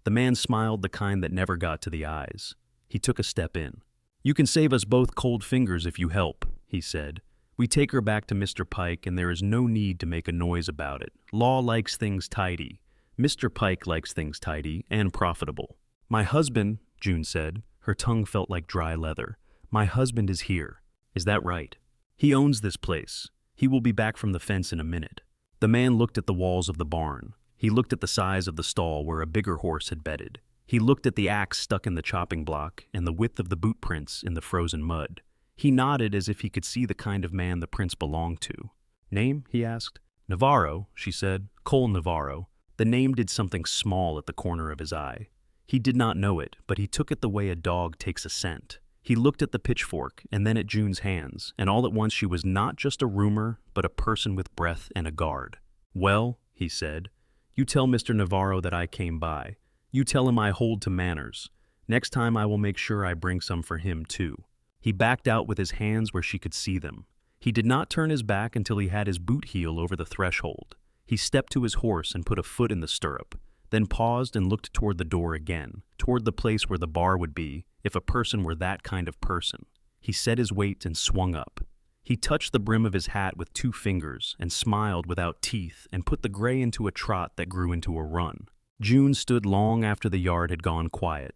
The man smiled, the kind that never got to the eyes. He took a step in. "You can save us both cold fingers if you help," he said. "We take her back to Mr. Pike, and there is no need to make a noise about it. Law likes things tidy. Mr. Pike likes things tidy and profitable." "My husband," June said. Her tongue felt like dry leather. "My husband is here." "Is that right?" "He owns this place. He will be back from the fence in a minute." The man looked at the walls of the barn. He looked at the size of the stall where a bigger horse had bedded. He looked at the axe stuck in the chopping block and the width of the boot prints in the frozen mud. He nodded as if he could see the kind of man the prince belonged to. "Name?" he asked. "Navarro," she said. "Cole Navarro." The name did something small at the corner of his eye. He did not know it, but he took it the way a dog takes a scent. He looked at the pitchfork and then at June's hands, and all at once she was not just a rumor, but a person with breath and a guard. "Well," he said, "you tell Mr. Navarro that I came by. You tell him I hold to manners. Next time I will make sure I bring some for him, too." He backed out with his hands where she could see them. He did not turn his back until he had his boot heel over the threshold. He stepped to his horse and put a foot in the stirrup, then paused and looked toward the door again, toward the place where the bar would be, if a person were that kind of person. He set his weight and swung up. He touched the brim of his hat with 2 fingers and smiled without teeth and put the gray into a trot that grew into a run. June stood long after the yard had gone quiet.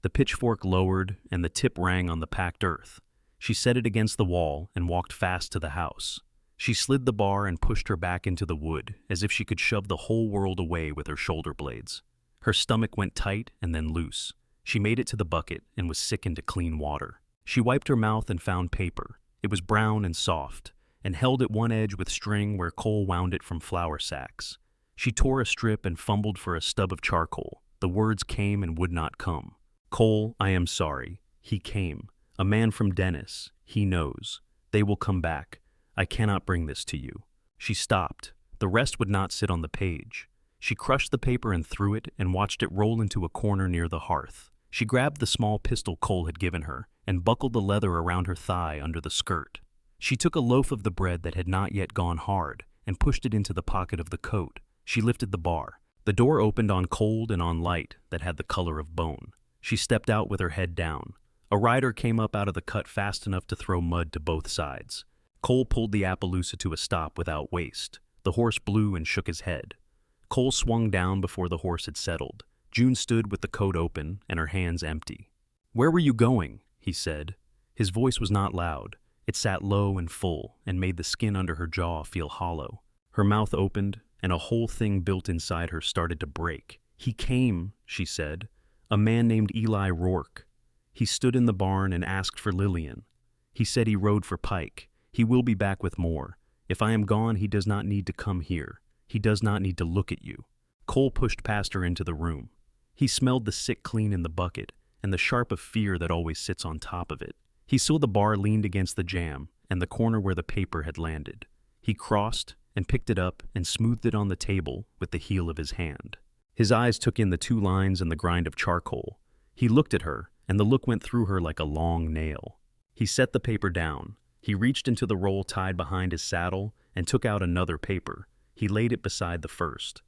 The pitchfork lowered and the tip rang on the packed earth. She set it against the wall and walked fast to the house. She slid the bar and pushed her back into the wood, as if she could shove the whole world away with her shoulder blades. Her stomach went tight and then loose. She made it to the bucket and was sickened to clean water. She wiped her mouth and found paper. It was brown and soft, and held at one edge with string where Cole wound it from flour sacks. She tore a strip and fumbled for a stub of charcoal. The words came and would not come. "Cole, I am sorry. He came. A man from Dennis. He knows. They will come back. I cannot bring this to you." She stopped. The rest would not sit on the page. She crushed the paper and threw it and watched it roll into a corner near the hearth. She grabbed the small pistol Cole had given her and buckled the leather around her thigh under the skirt. She took a loaf of the bread that had not yet gone hard and pushed it into the pocket of the coat. She lifted the bar. The door opened on cold and on light that had the color of bone. She stepped out with her head down. A rider came up out of the cut fast enough to throw mud to both sides. Cole pulled the Appaloosa to a stop without waste. The horse blew and shook his head. Cole swung down before the horse had settled. June stood with the coat open and her hands empty. "Where were you going?" he said. His voice was not loud. It sat low and full and made the skin under her jaw feel hollow. Her mouth opened and a whole thing built inside her started to break. "He came," she said. "A man named Eli Rourke. He stood in the barn and asked for Lillian. He said he rode for Pike. He will be back with more. If I am gone, he does not need to come here. He does not need to look at you." Cole pushed past her into the room. He smelled the sick clean in the bucket and the sharp of fear that always sits on top of it. He saw the bar leaned against the jamb and the corner where the paper had landed. He crossed and picked it up and smoothed it on the table with the heel of his hand. His eyes took in the 2 lines and the grind of charcoal. He looked at her, and the look went through her like a long nail. He set the paper down. He reached into the roll tied behind his saddle and took out another paper. He laid it beside the first.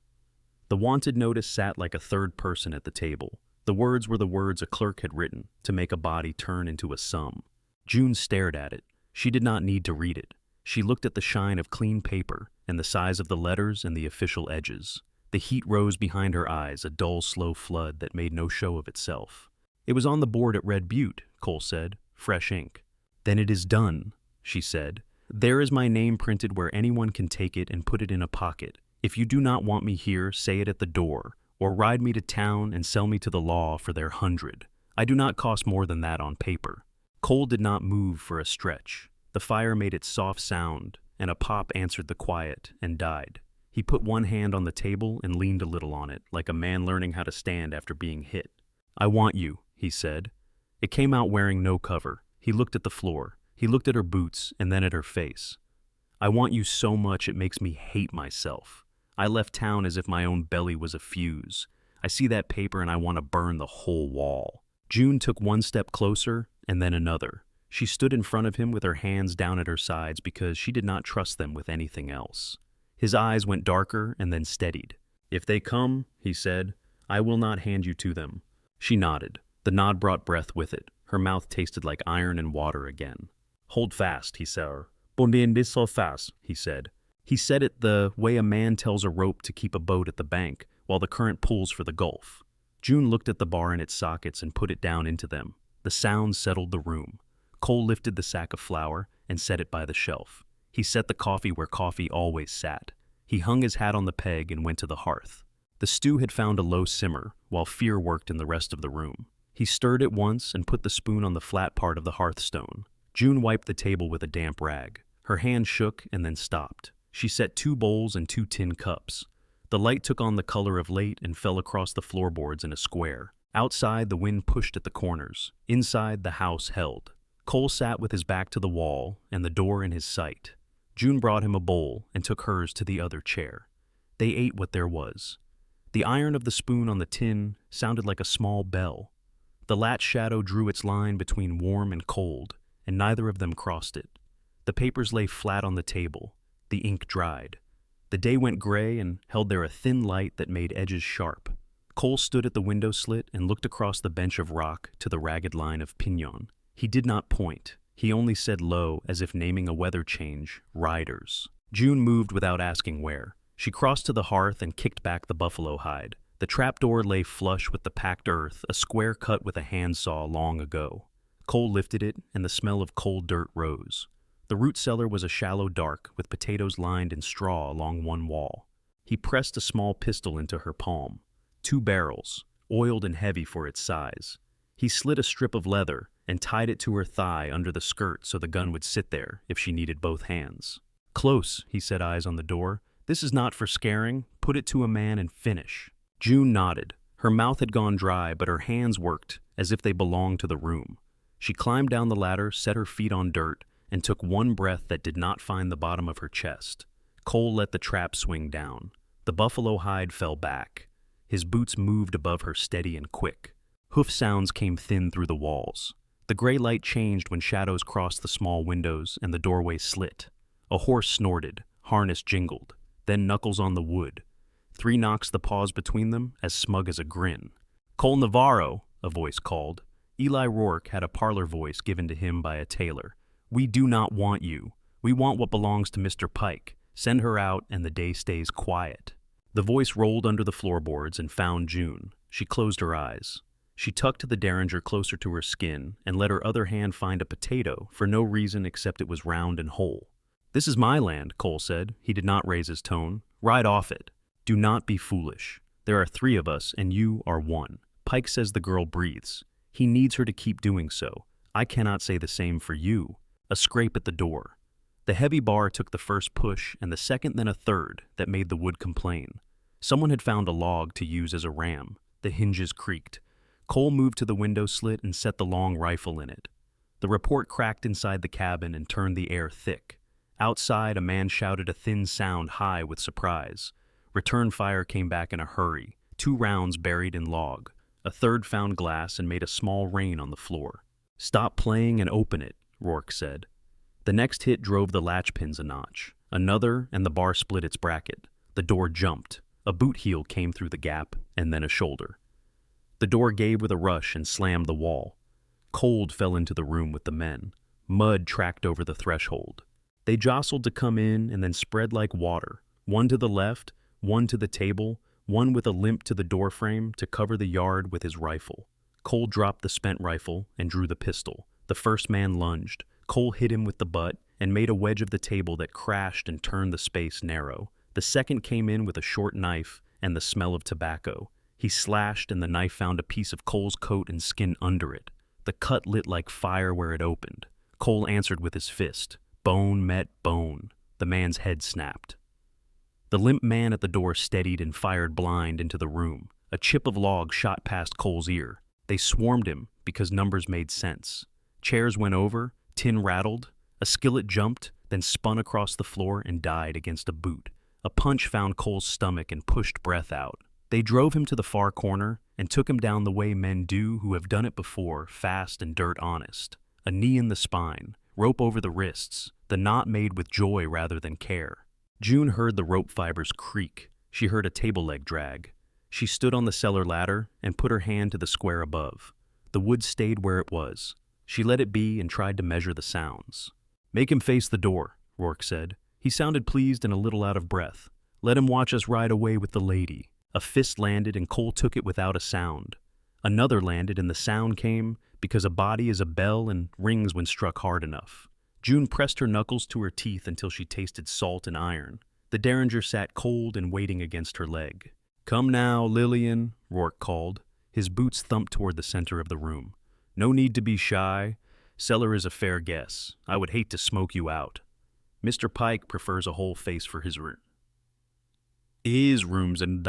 The wanted notice sat like a third person at the table. The words were the words a clerk had written to make a body turn into a sum. June stared at it. She did not need to read it. She looked at the shine of clean paper and the size of the letters and the official edges. The heat rose behind her eyes, a dull, slow flood that made no show of itself. "It was on the board at Red Butte," Cole said. "Fresh ink." "Then it is done," she said. "There is my name printed where anyone can take it and put it in a pocket. If you do not want me here, say it at the door, or ride me to town and sell me to the law for their 100. I do not cost more than that on paper." Cole did not move for a stretch. The fire made its soft sound, and a pop answered the quiet and died. He put one hand on the table and leaned a little on it, like a man learning how to stand after being hit. "I want you," he said. It came out wearing no cover. He looked at the floor. He looked at her boots and then at her face. "I want you so much it makes me hate myself. I left town as if my own belly was a fuse. I see that paper and I want to burn the whole wall." June took one step closer and then another. She stood in front of him with her hands down at her sides because she did not trust them with anything else. His eyes went darker and then steadied. "If they come," he said, "I will not hand you to them." She nodded. The nod brought breath with it. Her mouth tasted like iron and water again. "Hold fast," he said. "Bondin so fast," he said. He said it the way a man tells a rope to keep a boat at the bank while the current pulls for the Gulf. June looked at the bar in its sockets and put it down into them. The sound settled the room. Cole lifted the sack of flour and set it by the shelf. He set the coffee where coffee always sat. He hung his hat on the peg and went to the hearth. The stew had found a low simmer, while fear worked in the rest of the room. He stirred it once and put the spoon on the flat part of the hearthstone. June wiped the table with a damp rag. Her hand shook and then stopped. She set 2 bowls and 2 tin cups. The light took on the color of late and fell across the floorboards in a square. Outside, the wind pushed at the corners. Inside, the house held. Cole sat with his back to the wall and the door in his sight. June brought him a bowl and took hers to the other chair. They ate what there was. The iron of the spoon on the tin sounded like a small bell. The latch shadow drew its line between warm and cold, and neither of them crossed it. The papers lay flat on the table. The ink dried. The day went gray and held there a thin light that made edges sharp. Cole stood at the window slit and looked across the bench of rock to the ragged line of pinon. He did not point. He only said low, as if naming a weather change, "Riders." June moved without asking where. She crossed to the hearth and kicked back the buffalo hide. The trapdoor lay flush with the packed earth, a square cut with a handsaw long ago. Cole lifted it, and the smell of cold dirt rose. The root cellar was a shallow dark, with potatoes lined in straw along one wall. He pressed a small pistol into her palm. 2 barrels, oiled and heavy for its size. He slit a strip of leather and tied it to her thigh under the skirt so the gun would sit there if she needed both hands. "Close," he said, eyes on the door. "This is not for scaring. Put it to a man and finish." June nodded. Her mouth had gone dry, but her hands worked as if they belonged to the room. She climbed down the ladder, set her feet on dirt, and took one breath that did not find the bottom of her chest. Cole let the trap swing down. The buffalo hide fell back. His boots moved above her steady and quick. Hoof sounds came thin through the walls. The gray light changed when shadows crossed the small windows and the doorway slit. A horse snorted, harness jingled, then knuckles on the wood. 3 knocks, the pause between them, as smug as a grin. "Cole Navarro," a voice called. Eli Rourke had a parlor voice given to him by a tailor. "We do not want you. We want what belongs to Mr. Pike. Send her out and the day stays quiet." The voice rolled under the floorboards and found June. She closed her eyes. She tucked the derringer closer to her skin and let her other hand find a potato for no reason except it was round and whole. "This is my land," Cole said. He did not raise his tone. "Ride off it. Do not be foolish. There are 3 of us and you are one. Pike says the girl breathes. He needs her to keep doing so. I cannot say the same for you." A scrape at the door. The heavy bar took the first push and the second, then a third, that made the wood complain. Someone had found a log to use as a ram. The hinges creaked. Cole moved to the window slit and set the long rifle in it. The report cracked inside the cabin and turned the air thick. Outside, a man shouted a thin sound high with surprise. Return fire came back in a hurry. 2 rounds buried in log. A third found glass and made a small rain on the floor. "Stop playing and open it," Rourke said. The next hit drove the latch pins a notch. Another, and the bar split its bracket. The door jumped. A boot heel came through the gap, and then a shoulder. The door gave with a rush and slammed the wall. Cold fell into the room with the men. Mud tracked over the threshold. They jostled to come in and then spread like water, one to the left, one to the table, one with a limp to the doorframe to cover the yard with his rifle. Cole dropped the spent rifle and drew the pistol. The first man lunged. Cole hit him with the butt and made a wedge of the table that crashed and turned the space narrow. The second came in with a short knife and the smell of tobacco. He slashed and the knife found a piece of Cole's coat and skin under it. The cut lit like fire where it opened. Cole answered with his fist. Bone met bone. The man's head snapped. The limp man at the door steadied and fired blind into the room. A chip of log shot past Cole's ear. They swarmed him because numbers made sense. Chairs went over, tin rattled, a skillet jumped, then spun across the floor and died against a boot. A punch found Cole's stomach and pushed breath out. They drove him to the far corner and took him down the way men do who have done it before, fast and dirt honest. A knee in the spine, rope over the wrists, the knot made with joy rather than care. June heard the rope fibers creak. She heard a table leg drag. She stood on the cellar ladder and put her hand to the square above. The wood stayed where it was. She let it be and tried to measure the sounds. "Make him face the door," Rourke said. He sounded pleased and a little out of breath. "Let him watch us ride away with the lady." A fist landed and Cole took it without a sound. Another landed and the sound came because a body is a bell and rings when struck hard enough. June pressed her knuckles to her teeth until she tasted salt and iron. The Derringer sat cold and waiting against her leg. "Come now, Lillian," Rourke called. His boots thumped toward the center of the room. "No need to be shy. Cellar is a fair guess. I would hate to smoke you out. Mr. Pike prefers a whole face for his room. His rooms and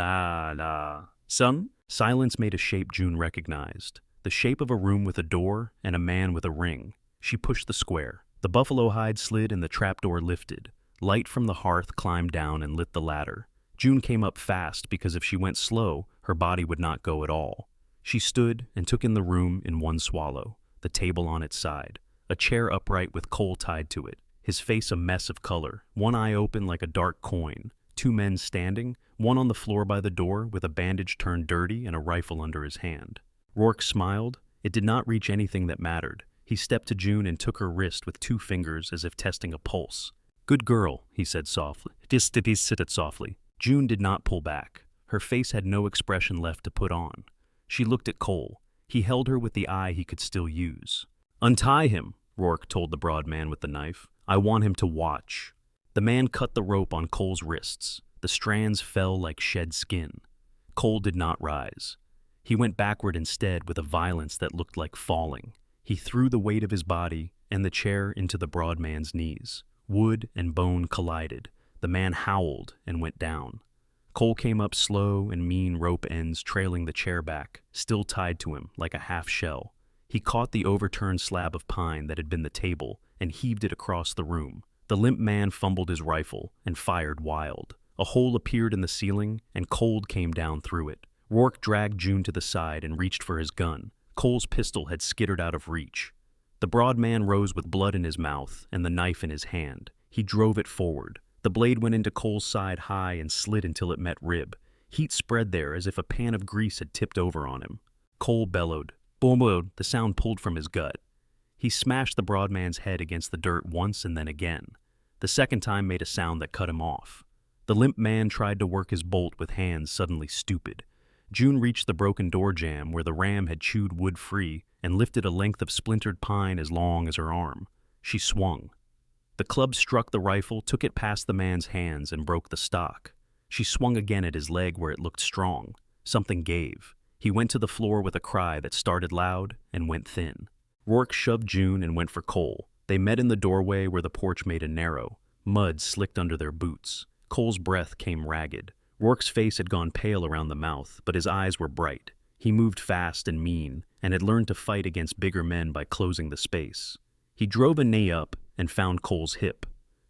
son?" Silence made a shape June recognized. The shape of a room with a door and a man with a ring. She pushed the square. The buffalo hide slid and the trapdoor lifted. Light from the hearth climbed down and lit the ladder. June came up fast because if she went slow, her body would not go at all. She stood and took in the room in one swallow. The table on its side. A chair upright with Cole tied to it. His face a mess of color, one eye open like a dark coin. Two men standing, one on the floor by the door with a bandage turned dirty and a rifle under his hand. Rourke smiled. It did not reach anything that mattered. He stepped to June and took her wrist with 2 fingers as if testing a pulse. "Good girl," he said softly. "Just sit it softly." June did not pull back. Her face had no expression left to put on. She looked at Cole. He held her with the eye he could still use. "Untie him," Rourke told the broad man with the knife. "I want him to watch." The man cut the rope on Cole's wrists. The strands fell like shed skin. Cole did not rise. He went backward instead with a violence that looked like falling. He threw the weight of his body and the chair into the broad man's knees. Wood and bone collided. The man howled and went down. Cole came up slow and mean, rope ends trailing the chair back, still tied to him like a half shell. He caught the overturned slab of pine that had been the table and heaved it across the room. The limp man fumbled his rifle and fired wild. A hole appeared in the ceiling and cold came down through it. Rourke dragged June to the side and reached for his gun. Cole's pistol had skittered out of reach. The broad man rose with blood in his mouth and the knife in his hand. He drove it forward. The blade went into Cole's side high and slid until it met rib. Heat spread there as if a pan of grease had tipped over on him. Cole bellowed. Boom! The sound pulled from his gut. He smashed the broad man's head against the dirt once and then again. The second time made a sound that cut him off. The limp man tried to work his bolt with hands suddenly stupid. June reached the broken door jamb where the ram had chewed wood free and lifted a length of splintered pine as long as her arm. She swung. The club struck the rifle, took it past the man's hands, and broke the stock. She swung again at his leg where it looked strong. Something gave. He went to the floor with a cry that started loud and went thin. Rourke shoved June and went for Cole. They met in the doorway where the porch made a narrow. Mud slicked under their boots. Cole's breath came ragged. Rourke's face had gone pale around the mouth, but his eyes were bright. He moved fast and mean, and had learned to fight against bigger men by closing the space. He drove a knee up and found Cole's hip.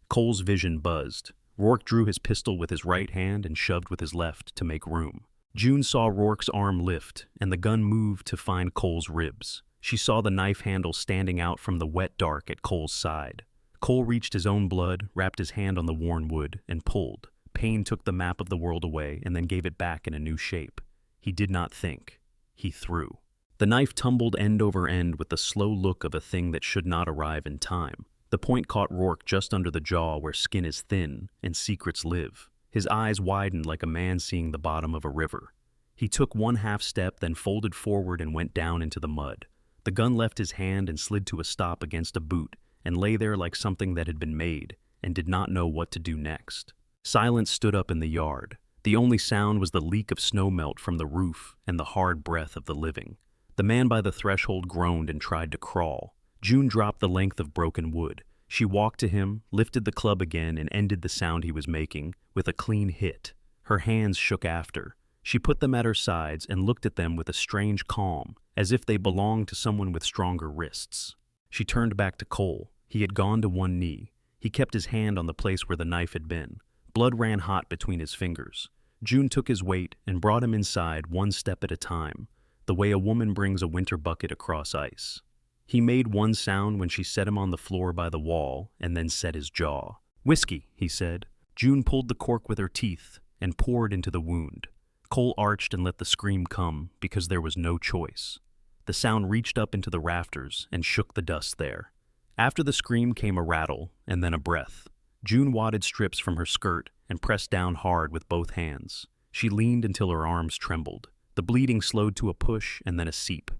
Cole's vision buzzed. Rourke drew his pistol with his right hand and shoved with his left to make room. June saw Rourke's arm lift, and the gun moved to find Cole's ribs. She saw the knife handle standing out from the wet dark at Cole's side. Cole reached his own blood, wrapped his hand on the worn wood, and pulled. Pain took the map of the world away and then gave it back in a new shape. He did not think. He threw. The knife tumbled end over end with the slow look of a thing that should not arrive in time. The point caught Rourke just under the jaw where skin is thin and secrets live. His eyes widened like a man seeing the bottom of a river. He took one half step, then folded forward and went down into the mud. The gun left his hand and slid to a stop against a boot and lay there like something that had been made and did not know what to do next. Silence stood up in the yard. The only sound was the leak of snowmelt from the roof and the hard breath of the living. The man by the threshold groaned and tried to crawl. June dropped the length of broken wood. She walked to him, lifted the club again, and ended the sound he was making with a clean hit. Her hands shook after. She put them at her sides and looked at them with a strange calm, as if they belonged to someone with stronger wrists. She turned back to Cole. He had gone to one knee. He kept his hand on the place where the knife had been. Blood ran hot between his fingers. June took his weight and brought him inside one step at a time. the way a woman brings a winter bucket across ice. He made one sound when she set him on the floor by the wall and then set his jaw. "Whiskey," he said. June pulled the cork with her teeth and poured into the wound. Cole arched and let the scream come because there was no choice. The sound reached up into the rafters and shook the dust there. After the scream came a rattle and then a breath. June wadded strips from her skirt and pressed down hard with both hands. She leaned until her arms trembled. The bleeding slowed to a push and then a seep.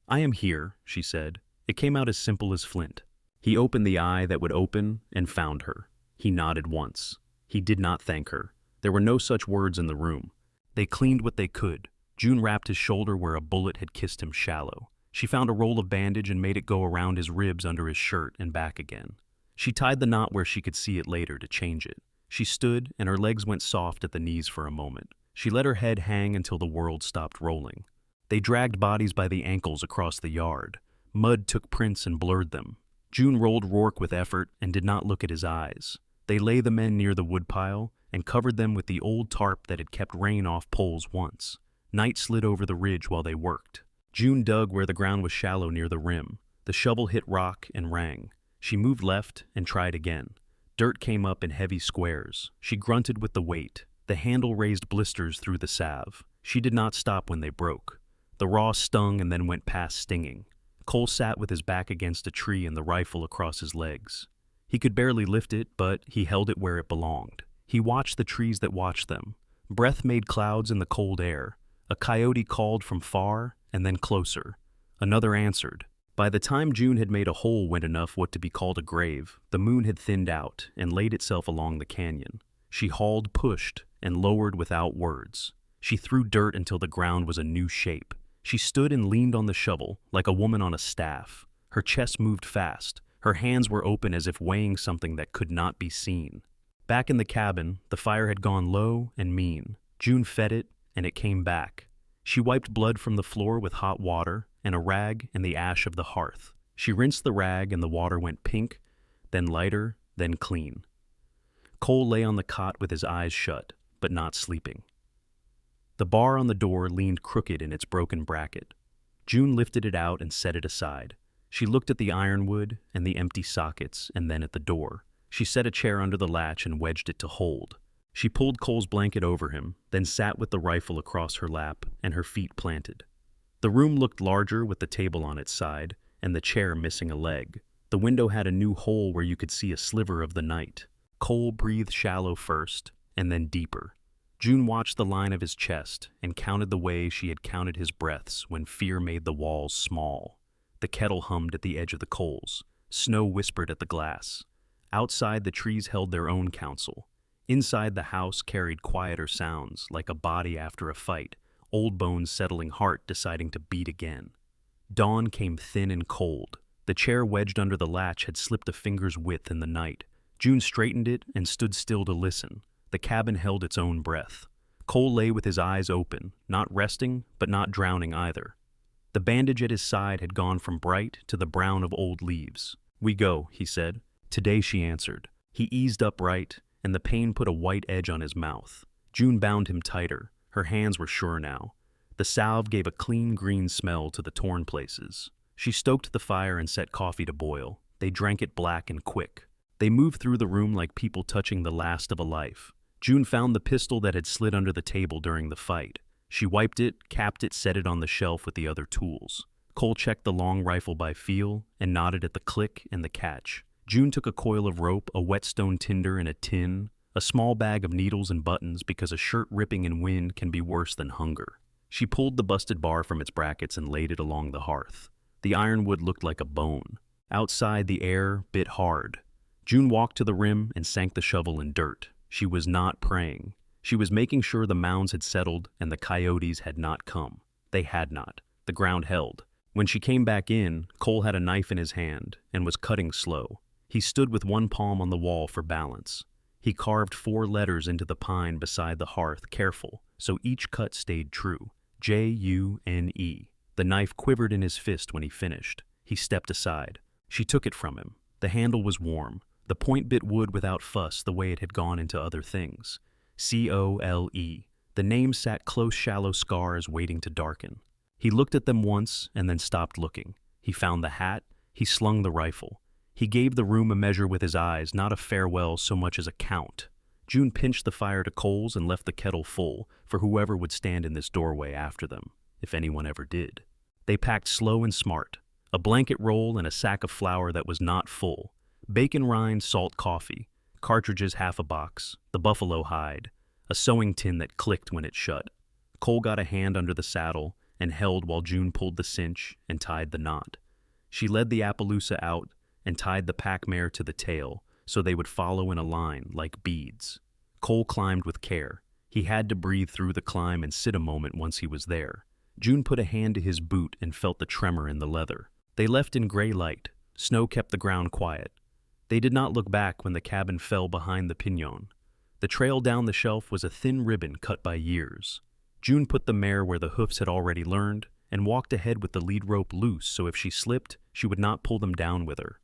"I am here," she said. It came out as simple as flint. He opened the eye that would open and found her. He nodded once. He did not thank her. There were no such words in the room. They cleaned what they could. June wrapped his shoulder where a bullet had kissed him shallow. She found a roll of bandage and made it go around his ribs under his shirt and back again. She tied the knot where she could see it later to change it. She stood, and her legs went soft at the knees for a moment. She let her head hang until the world stopped rolling. They dragged bodies by the ankles across the yard. Mud took prints and blurred them. June rolled Rourke with effort and did not look at his eyes. They lay the men near the woodpile and covered them with the old tarp that had kept rain off poles once. Night slid over the ridge while they worked. June dug where the ground was shallow near the rim. The shovel hit rock and rang. She moved left and tried again. Dirt came up in heavy squares. She grunted with the weight. The handle raised blisters through the salve. She did not stop when they broke. The raw stung and then went past stinging. Cole sat with his back against a tree and the rifle across his legs. He could barely lift it, but he held it where it belonged. He watched the trees that watched them. Breath made clouds in the cold air. A coyote called from far and then closer. Another answered. By the time June had made a hole went enough what to be called a grave, the moon had thinned out and laid itself along the canyon. She hauled, pushed, and lowered without words. She threw dirt until the ground was a new shape. She stood and leaned on the shovel like a woman on a staff. Her chest moved fast. Her hands were open as if weighing something that could not be seen. Back in the cabin, the fire had gone low and mean. June fed it, and it came back. She wiped blood from the floor with hot water and a rag and the ash of the hearth. She rinsed the rag and the water went pink, then lighter, then clean. Cole lay on the cot with his eyes shut, but not sleeping. The bar on the door leaned crooked in its broken bracket. June lifted it out and set it aside. She looked at the ironwood and the empty sockets and then at the door. She set a chair under the latch and wedged it to hold. She pulled Cole's blanket over him, then sat with the rifle across her lap and her feet planted. The room looked larger with the table on its side and the chair missing a leg. The window had a new hole where you could see a sliver of the night. Cole breathed shallow first and then deeper. June watched the line of his chest and counted the way she had counted his breaths when fear made the walls small. The kettle hummed at the edge of the coals. Snow whispered at the glass. Outside, the trees held their own counsel. Inside, the house carried quieter sounds, like a body after a fight, old bones settling, heart deciding to beat again. Dawn came thin and cold. The chair wedged under the latch had slipped a finger's width in the night. June straightened it and stood still to listen. The cabin held its own breath. Cole lay with his eyes open, not resting, but not drowning either. The bandage at his side had gone from bright to the brown of old leaves. "We go," he said. "Today," she answered. He eased upright, and the pain put a white edge on his mouth. June bound him tighter. Her hands were sure now. The salve gave a clean green smell to the torn places. She stoked the fire and set coffee to boil. They drank it black and quick. They moved through the room like people touching the last of a life. June found the pistol that had slid under the table during the fight. She wiped it, capped it, set it on the shelf with the other tools. Cole checked the long rifle by feel and nodded at the click and the catch. June took a coil of rope, a whetstone tinder, and a tin, a small bag of needles and buttons because a shirt ripping in wind can be worse than hunger. She pulled the busted bar from its brackets and laid it along the hearth. The ironwood looked like a bone. Outside, the air bit hard. June walked to the rim and sank the shovel in dirt. She was not praying. She was making sure the mounds had settled and the coyotes had not come. They had not. The ground held. When she came back in, Cole had a knife in his hand and was cutting slow. He stood with one palm on the wall for balance. He carved 4 letters into the pine beside the hearth, careful, so each cut stayed true. June. The knife quivered in his fist when he finished. He stepped aside. She took it from him. The handle was warm. The point bit wood without fuss the way it had gone into other things. Cole. The name sat close, shallow scars waiting to darken. He looked at them once and then stopped looking. He found the hat, he slung the rifle. He gave the room a measure with his eyes, not a farewell so much as a count. June pinched the fire to coals and left the kettle full for whoever would stand in this doorway after them, if anyone ever did. They packed slow and smart, a blanket roll and a sack of flour that was not full, bacon rind, salt coffee, cartridges half a box, the buffalo hide, a sewing tin that clicked when it shut. Cole got a hand under the saddle and held while June pulled the cinch and tied the knot. She led the Appaloosa out and tied the pack mare to the tail so they would follow in a line like beads. Cole climbed with care. He had to breathe through the climb and sit a moment once he was there. June put a hand to his boot and felt the tremor in the leather. They left in gray light. Snow kept the ground quiet. They did not look back when the cabin fell behind the piñon. The trail down the shelf was a thin ribbon cut by years. June put the mare where the hoofs had already learned and walked ahead with the lead rope loose so if she slipped, she would not pull them down with her.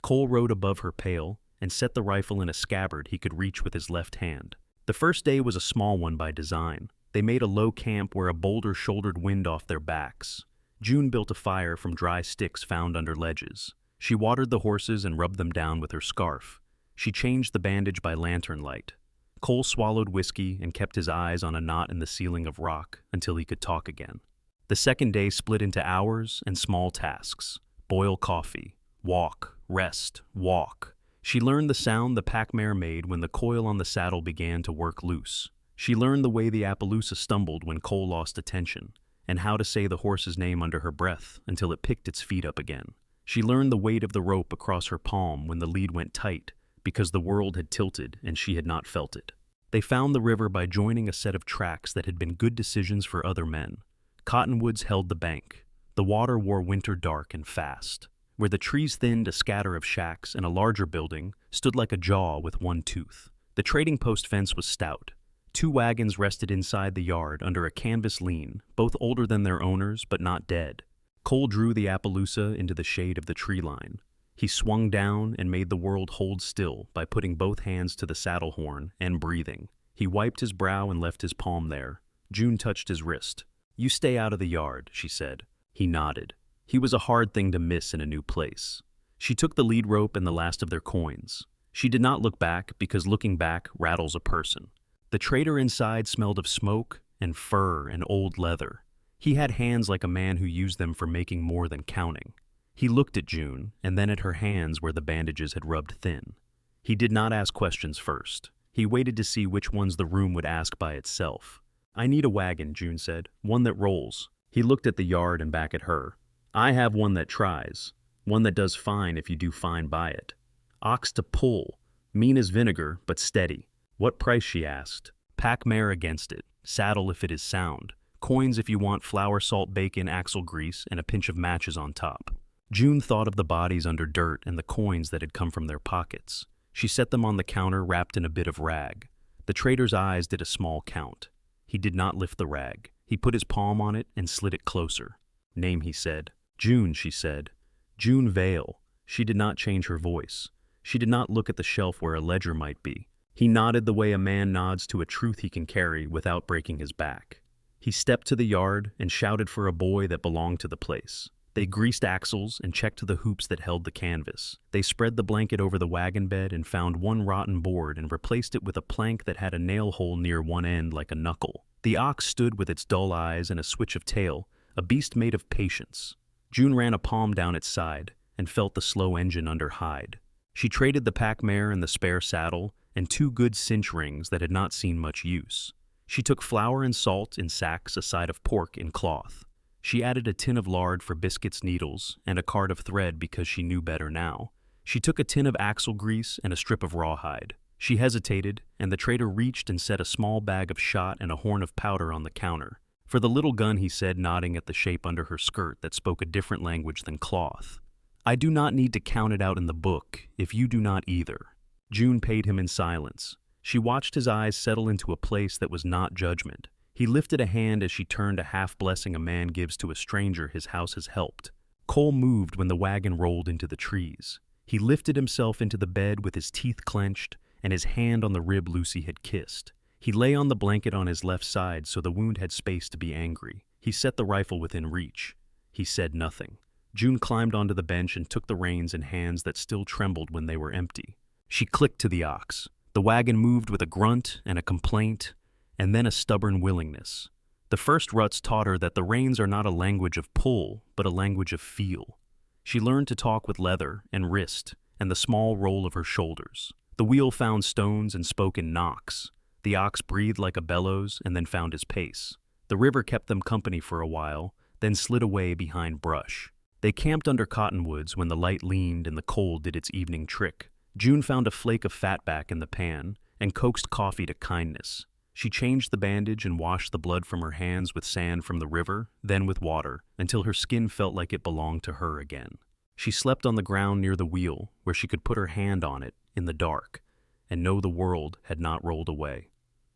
Cole rode above her pail and set the rifle in a scabbard he could reach with his left hand. The first day was a small one by design. They made a low camp where a boulder shouldered wind off their backs. June built a fire from dry sticks found under ledges. She watered the horses and rubbed them down with her scarf. She changed the bandage by lantern light. Cole swallowed whiskey and kept his eyes on a knot in the ceiling of rock until he could talk again. The second day split into hours and small tasks. Boil coffee, walk, rest, walk. She learned the sound the pack mare made when the coil on the saddle began to work loose. She learned the way the Appaloosa stumbled when Cole lost attention, and how to say the horse's name under her breath until it picked its feet up again. She learned the weight of the rope across her palm when the lead went tight, because the world had tilted and she had not felt it. They found the river by joining a set of tracks that had been good decisions for other men. Cottonwoods held the bank. The water wore winter dark and fast. Where the trees thinned, a scatter of shacks and a larger building stood like a jaw with one tooth. The trading post fence was stout. 2 wagons rested inside the yard under a canvas lean, both older than their owners but not dead. Cole drew the Appaloosa into the shade of the tree line. He swung down and made the world hold still by putting both hands to the saddle horn and breathing. He wiped his brow and left his palm there. June touched his wrist. "You stay out of the yard," she said. He nodded. He was a hard thing to miss in a new place. She took the lead rope and the last of their coins. She did not look back because looking back rattles a person. The trader inside smelled of smoke and fur and old leather. He had hands like a man who used them for making more than counting. He looked at June and then at her hands where the bandages had rubbed thin. He did not ask questions first. He waited to see which ones the room would ask by itself. "I need a wagon," June said. "One that rolls." He looked at the yard and back at her. "I have one that tries. One that does fine if you do fine by it. Ox to pull. Mean as vinegar, but steady." "What price?" she asked. "Pack mare against it. Saddle if it is sound. Coins if you want flour, salt, bacon, axle grease, and a pinch of matches on top." June thought of the bodies under dirt and the coins that had come from their pockets. She set them on the counter wrapped in a bit of rag. The trader's eyes did a small count. He did not lift the rag. He put his palm on it and slid it closer. "Name," he said. "June," she said. "June Vale." She did not change her voice. She did not look at the shelf where a ledger might be. He nodded the way a man nods to a truth he can carry without breaking his back. He stepped to the yard and shouted for a boy that belonged to the place. They greased axles and checked the hoops that held the canvas. They spread the blanket over the wagon bed and found one rotten board and replaced it with a plank that had a nail hole near one end like a knuckle. The ox stood with its dull eyes and a switch of tail, a beast made of patience. June ran a palm down its side and felt the slow engine under hide. She traded the pack mare and the spare saddle and 2 good cinch rings that had not seen much use. She took flour and salt in sacks, a side of pork in cloth. She added a tin of lard for biscuits, needles, and a card of thread because she knew better now. She took a tin of axle grease and a strip of rawhide. She hesitated, and the trader reached and set a small bag of shot and a horn of powder on the counter. "For the little gun," he said, nodding at the shape under her skirt that spoke a different language than cloth. "I do not need to count it out in the book, if you do not either." June paid him in silence. She watched his eyes settle into a place that was not judgment. He lifted a hand as she turned a half-blessing a man gives to a stranger his house has helped. Cole moved when the wagon rolled into the trees. He lifted himself into the bed with his teeth clenched and his hand on the rib Lucy had kissed. He lay on the blanket on his left side so the wound had space to be angry. He set the rifle within reach. He said nothing. June climbed onto the bench and took the reins in hands that still trembled when they were empty. She clicked to the ox. The wagon moved with a grunt and a complaint, and then a stubborn willingness. The first ruts taught her that the reins are not a language of pull, but a language of feel. She learned to talk with leather and wrist and the small roll of her shoulders. The wheel found stones and spoke in knocks. The ox breathed like a bellows and then found his pace. The river kept them company for a while, then slid away behind brush. They camped under cottonwoods when the light leaned and the coal did its evening trick. June found a flake of fatback in the pan and coaxed coffee to kindness. She changed the bandage and washed the blood from her hands with sand from the river, then with water, until her skin felt like it belonged to her again. She slept on the ground near the wheel, where she could put her hand on it, in the dark, and know the world had not rolled away.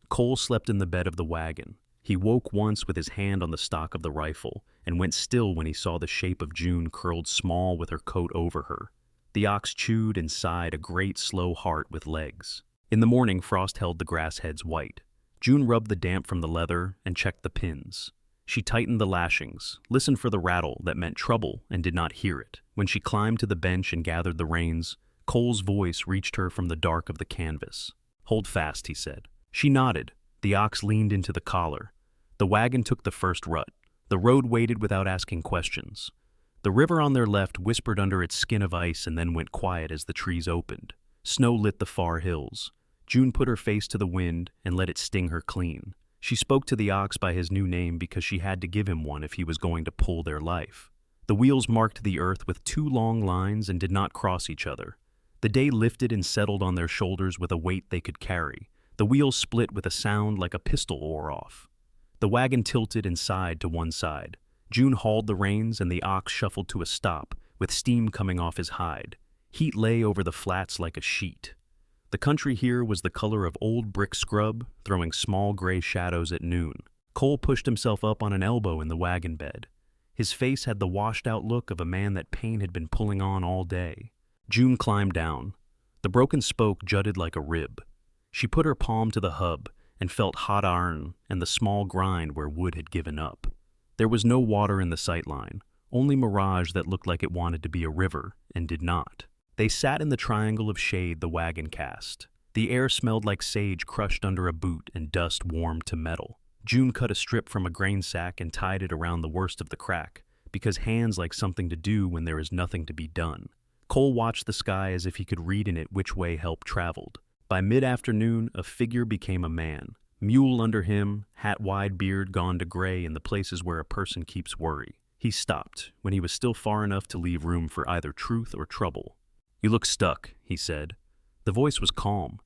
Cole slept in the bed of the wagon. He woke once with his hand on the stock of the rifle, and went still when he saw the shape of June curled small with her coat over her. The ox chewed and sighed a great slow heart with legs. In the morning, frost held the grass heads white. June rubbed the damp from the leather and checked the pins. She tightened the lashings, listened for the rattle that meant trouble, and did not hear it. When she climbed to the bench and gathered the reins, Cole's voice reached her from the dark of the canvas. "Hold fast," he said. She nodded. The ox leaned into the collar. The wagon took the first rut. The road waited without asking questions. The river on their left whispered under its skin of ice and then went quiet as the trees opened. Snow lit the far hills. June put her face to the wind and let it sting her clean. She spoke to the ox by his new name because she had to give him one if he was going to pull their life. The wheels marked the earth with two long lines and did not cross each other. The day lifted and settled on their shoulders with a weight they could carry. The wheels split with a sound like a pistol oar off. The wagon tilted and sighed to one side. June hauled the reins and the ox shuffled to a stop, with steam coming off his hide. Heat lay over the flats like a sheet. The country here was the color of old brick scrub, throwing small gray shadows at noon. Cole pushed himself up on an elbow in the wagon bed. His face had the washed-out look of a man that pain had been pulling on all day. June climbed down. The broken spoke jutted like a rib. She put her palm to the hub and felt hot iron and the small grind where wood had given up. There was no water in the sightline, only mirage that looked like it wanted to be a river and did not. They sat in the triangle of shade the wagon cast. The air smelled like sage crushed under a boot and dust warmed to metal. June cut a strip from a grain sack and tied it around the worst of the crack, because hands like something to do when there is nothing to be done. Cole watched the sky as if he could read in it which way help traveled. By mid-afternoon, a figure became a man. Mule under him, hat-wide beard gone to gray in the places where a person keeps worry. He stopped, when he was still far enough to leave room for either truth or trouble. "You look stuck," he said. The voice was calm.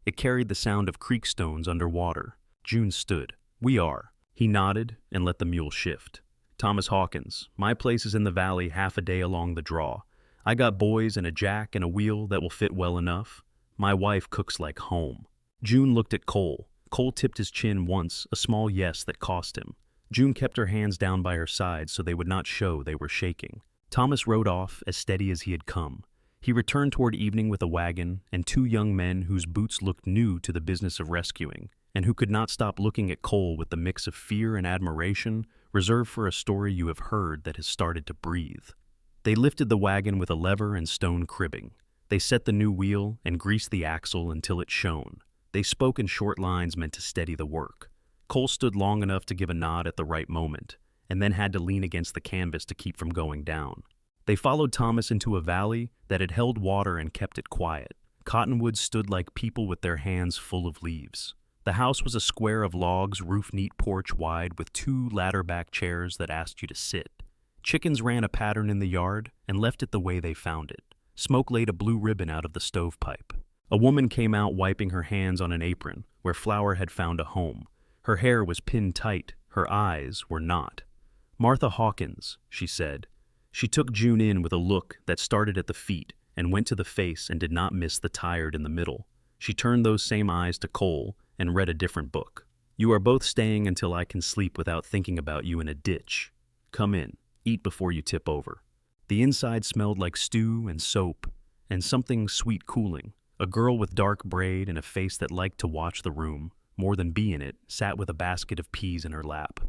It carried the sound of creek stones under water. June stood. "We are." He nodded and let the mule shift. "Thomas Hawkins. My place is in the valley half a day along the draw. I got boys and a jack and a wheel that will fit well enough. My wife cooks like home." June looked at Cole. Cole tipped his chin once, a small yes that cost him. June kept her hands down by her side so they would not show they were shaking. Thomas rode off as steady as he had come. He returned toward evening with a wagon and two young men whose boots looked new to the business of rescuing, and who could not stop looking at Cole with the mix of fear and admiration reserved for a story you have heard that has started to breathe. They lifted the wagon with a lever and stone cribbing. They set the new wheel and greased the axle until it shone. They spoke in short lines meant to steady the work. Cole stood long enough to give a nod at the right moment, and then had to lean against the canvas to keep from going down. They followed Thomas into a valley that had held water and kept it quiet. Cottonwoods stood like people with their hands full of leaves. The house was a square of logs, roof-neat porch wide, with two ladder-back chairs that asked you to sit. Chickens ran a pattern in the yard and left it the way they found it. Smoke laid a blue ribbon out of the stovepipe. A woman came out wiping her hands on an apron, where flour had found a home. Her hair was pinned tight, her eyes were not. "Martha Hawkins," she said. She took June in with a look that started at the feet and went to the face and did not miss the tired in the middle. She turned those same eyes to Cole and read a different book. "You are both staying until I can sleep without thinking about you in a ditch. Come in, eat before you tip over." The inside smelled like stew and soap and something sweet cooling. A girl with dark braid and a face that liked to watch the room more than be in it sat with a basket of peas in her lap.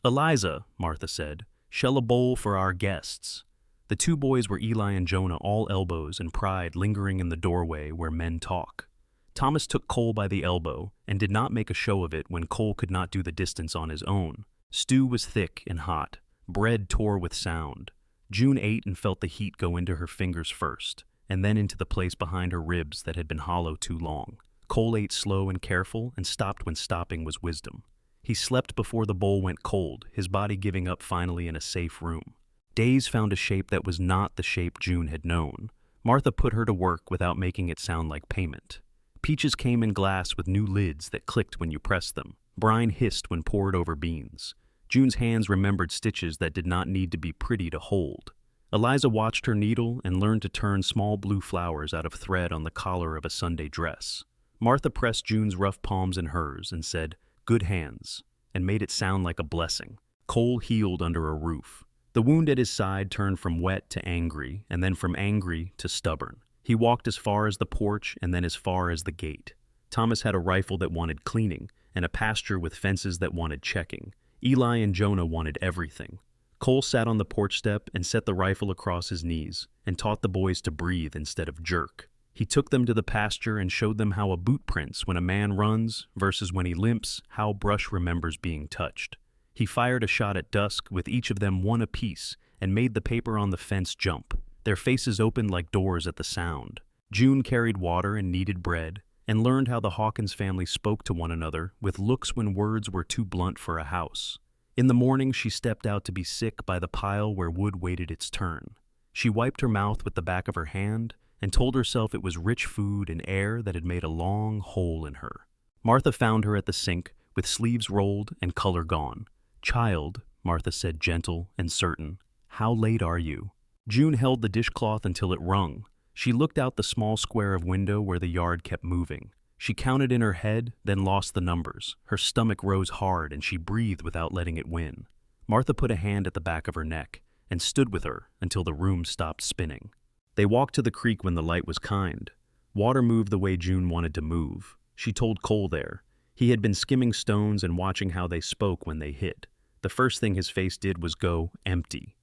"Eliza," Martha said, "shell a bowl for our guests." The two boys were Eli and Jonah, all elbows and pride lingering in the doorway where men talk. Thomas took Cole by the elbow and did not make a show of it when Cole could not do the distance on his own. Stew was thick and hot. Bread tore with sound. June ate and felt the heat go into her fingers first, and then into the place behind her ribs that had been hollow too long. Cole ate slow and careful and stopped when stopping was wisdom. He slept before the bowl went cold, his body giving up finally in a safe room. Days found a shape that was not the shape June had known. Martha put her to work without making it sound like payment. Peaches came in glass with new lids that clicked when you pressed them. Brine hissed when poured over beans. June's hands remembered stitches that did not need to be pretty to hold. Eliza watched her needle and learned to turn small blue flowers out of thread on the collar of a Sunday dress. Martha pressed June's rough palms in hers and said, "Good hands," and made it sound like a blessing. Cole healed under a roof. The wound at his side turned from wet to angry, and then from angry to stubborn. He walked as far as the porch and then as far as the gate. Thomas had a rifle that wanted cleaning, and a pasture with fences that wanted checking. Eli and Jonah wanted everything. Cole sat on the porch step and set the rifle across his knees and taught the boys to breathe instead of jerk. He took them to the pasture and showed them how a boot prints when a man runs versus when he limps, how brush remembers being touched. He fired a shot at dusk with each of them one apiece and made the paper on the fence jump. Their faces opened like doors at the sound. June carried water and kneaded bread and learned how the Hawkins family spoke to one another with looks when words were too blunt for a house. In the morning, she stepped out to be sick by the pile where wood waited its turn. She wiped her mouth with the back of her hand and told herself it was rich food and air that had made a long hole in her. Martha found her at the sink with sleeves rolled and color gone. "Child," Martha said, gentle and certain, "how late are you?" June held the dishcloth until it rung. She looked out the small square of window where the yard kept moving. She counted in her head, then lost the numbers. Her stomach rose hard and she breathed without letting it win. Martha put a hand at the back of her neck and stood with her until the room stopped spinning. They walked to the creek when the light was kind. Water moved the way June wanted to move. She told Cole there. He had been skimming stones and watching how they spoke when they hit. The first thing his face did was go empty.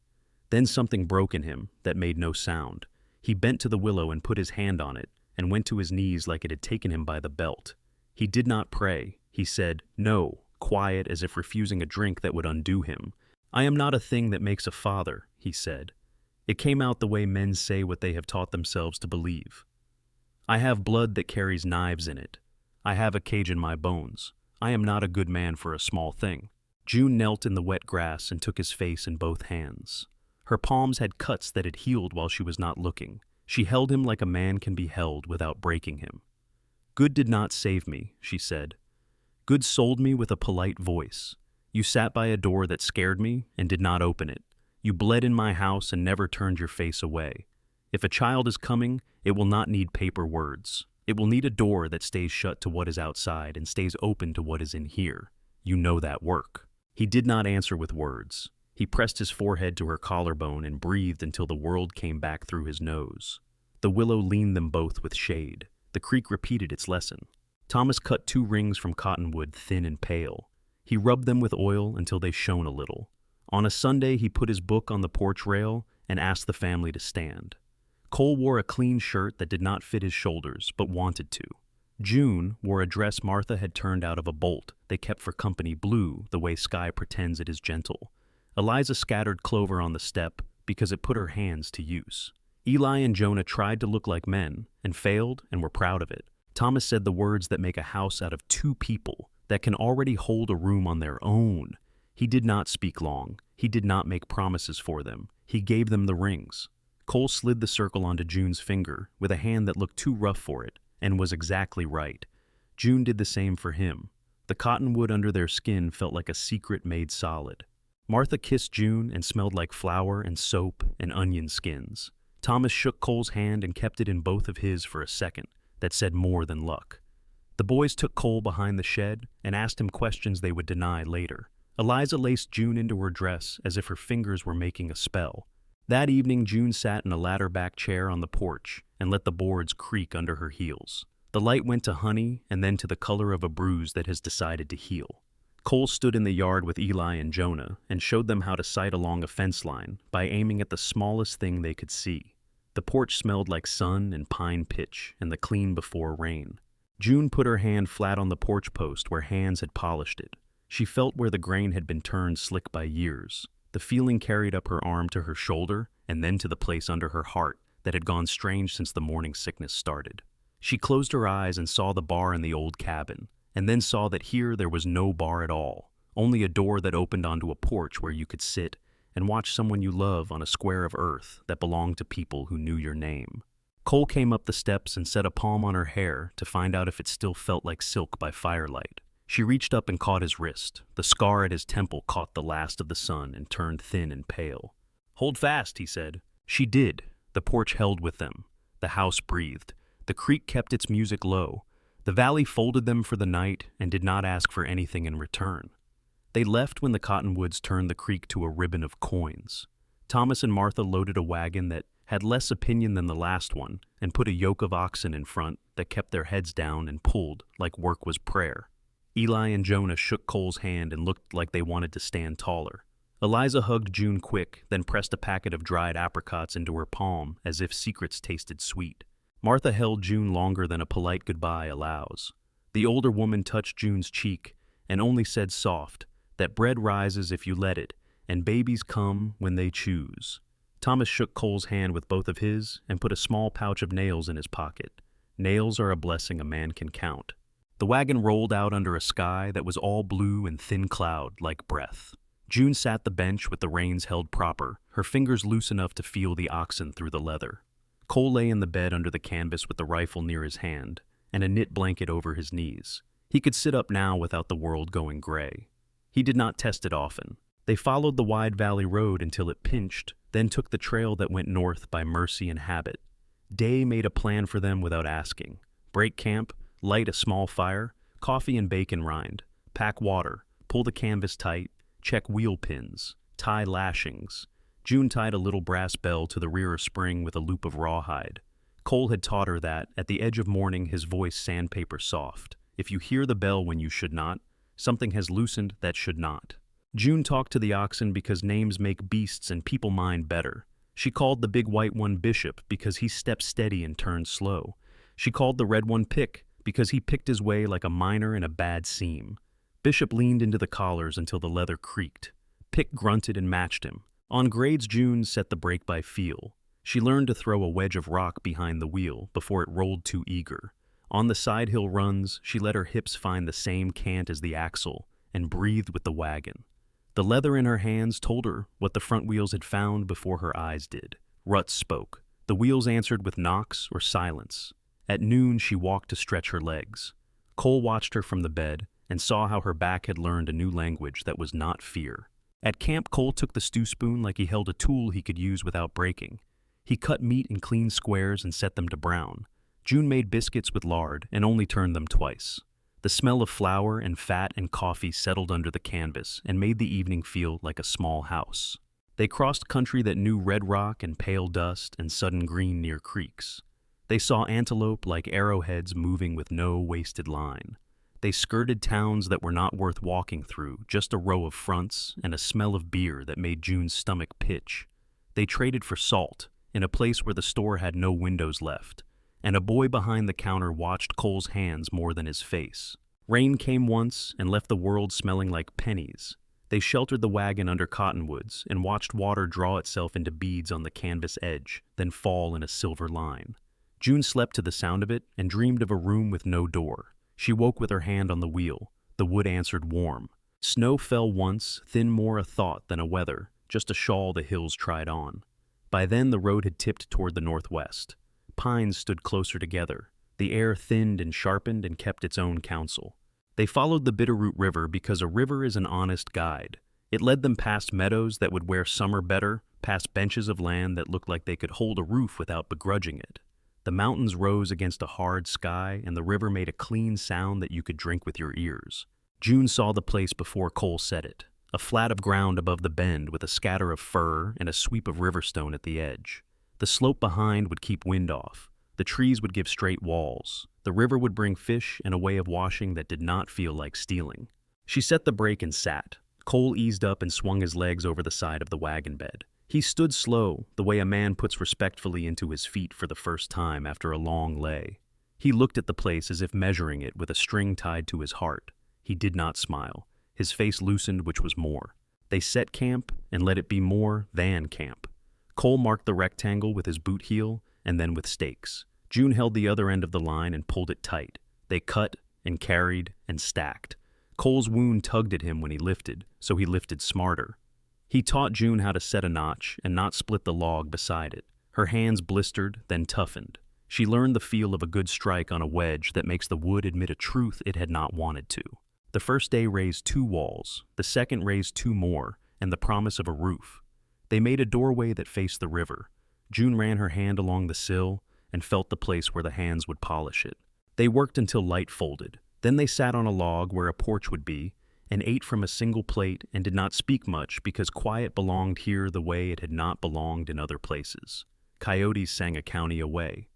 Then something broke in him that made no sound. He bent to the willow and put his hand on it and went to his knees like it had taken him by the belt. He did not pray. He said, "No," quiet as if refusing a drink that would undo him. "I am not a thing that makes a father," he said. It came out the way men say what they have taught themselves to believe. "I have blood that carries knives in it. I have a cage in my bones. I am not a good man for a small thing." June knelt in the wet grass and took his face in both hands. Her palms had cuts that had healed while she was not looking. She held him like a man can be held without breaking him. "Good did not save me," she said. "Good sold me with a polite voice. You sat by a door that scared me and did not open it. You bled in my house and never turned your face away. If a child is coming, it will not need paper words. It will need a door that stays shut to what is outside and stays open to what is in here. You know that work." He did not answer with words. He pressed his forehead to her collarbone and breathed until the world came back through his nose. The willow leaned them both with shade. The creek repeated its lesson. Thomas cut 2 rings from cottonwood, thin and pale. He rubbed them with oil until they shone a little. On a Sunday, he put his book on the porch rail and asked the family to stand. Cole wore a clean shirt that did not fit his shoulders, but wanted to. June wore a dress Martha had turned out of a bolt they kept for company, blue, the way sky pretends it is gentle. Eliza scattered clover on the step because it put her hands to use. Eli and Jonah tried to look like men and failed and were proud of it. Thomas said the words that make a house out of 2 people that can already hold a room on their own. He did not speak long. He did not make promises for them. He gave them the rings. Cole slid the circle onto June's finger with a hand that looked too rough for it and was exactly right. June did the same for him. The cottonwood under their skin felt like a secret made solid. Martha kissed June and smelled like flour and soap and onion skins. Thomas shook Cole's hand and kept it in both of his for a second that said more than luck. The boys took Cole behind the shed and asked him questions they would deny later. Eliza laced June into her dress as if her fingers were making a spell. That evening, June sat in a ladder-back chair on the porch and let the boards creak under her heels. The light went to honey and then to the color of a bruise that has decided to heal. Cole stood in the yard with Eli and Jonah and showed them how to sight along a fence line by aiming at the smallest thing they could see. The porch smelled like sun and pine pitch and the clean before rain. June put her hand flat on the porch post where hands had polished it. She felt where the grain had been turned slick by years. The feeling carried up her arm to her shoulder and then to the place under her heart that had gone strange since the morning sickness started. She closed her eyes and saw the bar in the old cabin, and then saw that here there was no bar at all, only a door that opened onto a porch where you could sit and watch someone you love on a square of earth that belonged to people who knew your name. Cole came up the steps and set a palm on her hair to find out if it still felt like silk by firelight. She reached up and caught his wrist. The scar at his temple caught the last of the sun and turned thin and pale. "Hold fast," he said. She did. The porch held with them. The house breathed. The creek kept its music low. The valley folded them for the night and did not ask for anything in return. They left when the cottonwoods turned the creek to a ribbon of coins. Thomas and Martha loaded a wagon that had less opinion than the last one and put a yoke of oxen in front that kept their heads down and pulled like work was prayer. Eli and Jonah shook Cole's hand and looked like they wanted to stand taller. Eliza hugged June quick, then pressed a packet of dried apricots into her palm as if secrets tasted sweet. Martha held June longer than a polite goodbye allows. The older woman touched June's cheek and only said soft, that bread rises if you let it, and babies come when they choose. Thomas shook Cole's hand with both of his and put a small pouch of nails in his pocket. Nails are a blessing a man can count. The wagon rolled out under a sky that was all blue and thin cloud like breath. June sat the bench with the reins held proper, her fingers loose enough to feel the oxen through the leather. Cole lay in the bed under the canvas with the rifle near his hand and a knit blanket over his knees. He could sit up now without the world going gray. He did not test it often. They followed the wide valley road until it pinched, then took the trail that went north by Mercy and Habit. Day made a plan for them without asking. Break camp, light a small fire, coffee and bacon rind, pack water, pull the canvas tight, check wheel pins, tie lashings. June tied a little brass bell to the rear spring with a loop of rawhide. Cole had taught her that, at the edge of morning, his voice sandpaper soft. If you hear the bell when you should not, something has loosened that should not. June talked to the oxen because names make beasts and people mind better. She called the big white one Bishop because he stepped steady and turned slow. She called the red one Pick because he picked his way like a miner in a bad seam. Bishop leaned into the collars until the leather creaked. Pick grunted and matched him. On grades, June set the brake by feel. She learned to throw a wedge of rock behind the wheel before it rolled too eager. On the side hill runs, she let her hips find the same cant as the axle and breathed with the wagon. The leather in her hands told her what the front wheels had found before her eyes did. Ruts spoke. The wheels answered with knocks or silence. At noon, she walked to stretch her legs. Cole watched her from the bed and saw how her back had learned a new language that was not fear. At camp, Cole took the stew spoon like he held a tool he could use without breaking. He cut meat in clean squares and set them to brown. June made biscuits with lard and only turned them twice. The smell of flour and fat and coffee settled under the canvas and made the evening feel like a small house. They crossed country that knew red rock and pale dust and sudden green near creeks. They saw antelope like arrowheads moving with no wasted line. They skirted towns that were not worth walking through, just a row of fronts and a smell of beer that made June's stomach pitch. They traded for salt, in a place where the store had no windows left, and a boy behind the counter watched Cole's hands more than his face. Rain came once and left the world smelling like pennies. They sheltered the wagon under cottonwoods and watched water draw itself into beads on the canvas edge, then fall in a silver line. June slept to the sound of it and dreamed of a room with no door. She woke with her hand on the wheel. The wood answered warm. Snow fell once, thin more a thought than a weather, just a shawl the hills tried on. By then the road had tipped toward the northwest. Pines stood closer together. The air thinned and sharpened and kept its own counsel. They followed the Bitterroot River because a river is an honest guide. It led them past meadows that would wear summer better, past benches of land that looked like they could hold a roof without begrudging it. The mountains rose against a hard sky, and the river made a clean sound that you could drink with your ears. June saw the place before Cole said it, a flat of ground above the bend with a scatter of fir and a sweep of riverstone at the edge. The slope behind would keep wind off. The trees would give straight walls. The river would bring fish and a way of washing that did not feel like stealing. She set the brake and sat. Cole eased up and swung his legs over the side of the wagon bed. He stood slow, the way a man puts respectfully into his feet for the first time after a long lay. He looked at the place as if measuring it with a string tied to his heart. He did not smile. His face loosened, which was more. They set camp and let it be more than camp. Cole marked the rectangle with his boot heel and then with stakes. June held the other end of the line and pulled it tight. They cut and carried and stacked. Cole's wound tugged at him when he lifted, so he lifted smarter. He taught June how to set a notch and not split the log beside it. Her hands blistered, then toughened. She learned the feel of a good strike on a wedge that makes the wood admit a truth it had not wanted to. The first day raised 2 walls, the second raised 2 more, and the promise of a roof. They made a doorway that faced the river. June ran her hand along the sill and felt the place where the hands would polish it. They worked until light folded. Then they sat on a log where a porch would be and ate from a single plate and did not speak much because quiet belonged here the way it had not belonged in other places. Coyotes sang a county away.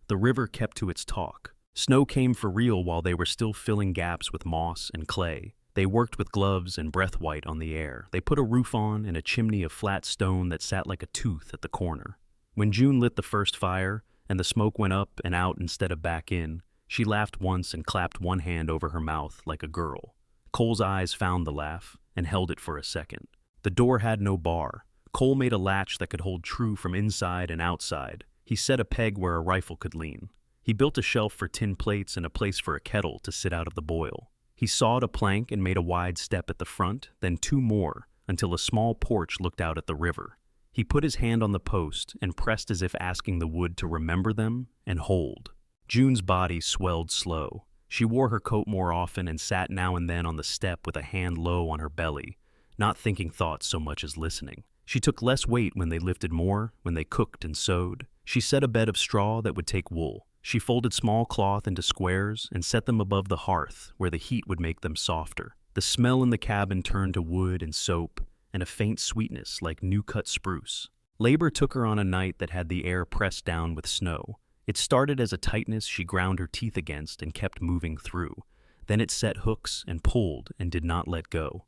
The river kept to its talk. Snow came for real while they were still filling gaps with moss and clay. They worked with gloves and breath white on the air. They put a roof on and a chimney of flat stone that sat like a tooth at the corner. When June lit the first fire and the smoke went up and out instead of back in, she laughed once and clapped one hand over her mouth like a girl. Cole's eyes found the laugh and held it for a second. The door had no bar. Cole made a latch that could hold true from inside and outside. He set a peg where a rifle could lean. He built a shelf for tin plates and a place for a kettle to sit out of the boil. He sawed a plank and made a wide step at the front, then 2 more, until a small porch looked out at the river. He put his hand on the post and pressed as if asking the wood to remember them and hold. June's body swelled slow. She wore her coat more often and sat now and then on the step with a hand low on her belly, not thinking thoughts so much as listening. She took less weight when they lifted more, when they cooked and sewed. She set a bed of straw that would take wool. She folded small cloth into squares and set them above the hearth where the heat would make them softer. The smell in the cabin turned to wood and soap and a faint sweetness like new-cut spruce. Labor took her on a night that had the air pressed down with snow. It started as a tightness she ground her teeth against and kept moving through. Then it set hooks and pulled and did not let go.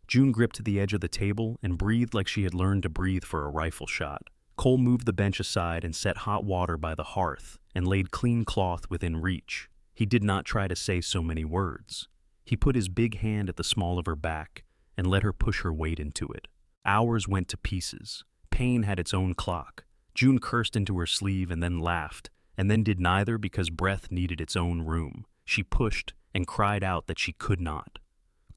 June gripped the edge of the table and breathed like she had learned to breathe for a rifle shot. Cole moved the bench aside and set hot water by the hearth and laid clean cloth within reach. He did not try to say so many words. He put his big hand at the small of her back and let her push her weight into it. Hours went to pieces. Pain had its own clock. June cursed into her sleeve and then laughed, and then did neither because breath needed its own room. She pushed and cried out that she could not.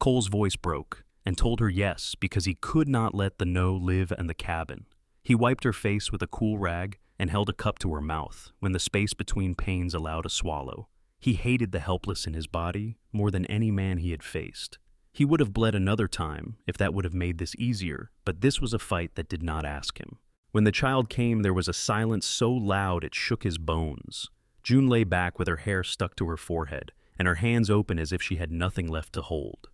Cole's voice broke and told her yes because he could not let the no live in the cabin. He wiped her face with a cool rag and held a cup to her mouth when the space between pains allowed a swallow. He hated the helpless in his body more than any man he had faced. He would have bled another time if that would have made this easier, but this was a fight that did not ask him. When the child came, there was a silence so loud it shook his bones. June lay back with her hair stuck to her forehead and her hands open as if she had nothing left to hold.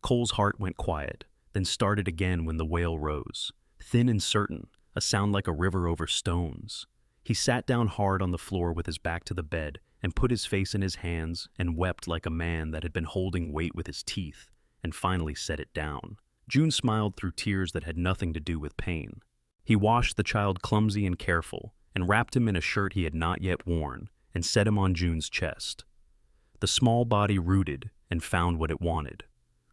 Cole's heart went quiet, then started again when the wail rose, thin and certain, a sound like a river over stones. He sat down hard on the floor with his back to the bed and put his face in his hands and wept like a man that had been holding weight with his teeth and finally set it down. June smiled through tears that had nothing to do with pain. He washed the child clumsy and careful and wrapped him in a shirt he had not yet worn and set him on June's chest. The small body rooted and found what it wanted.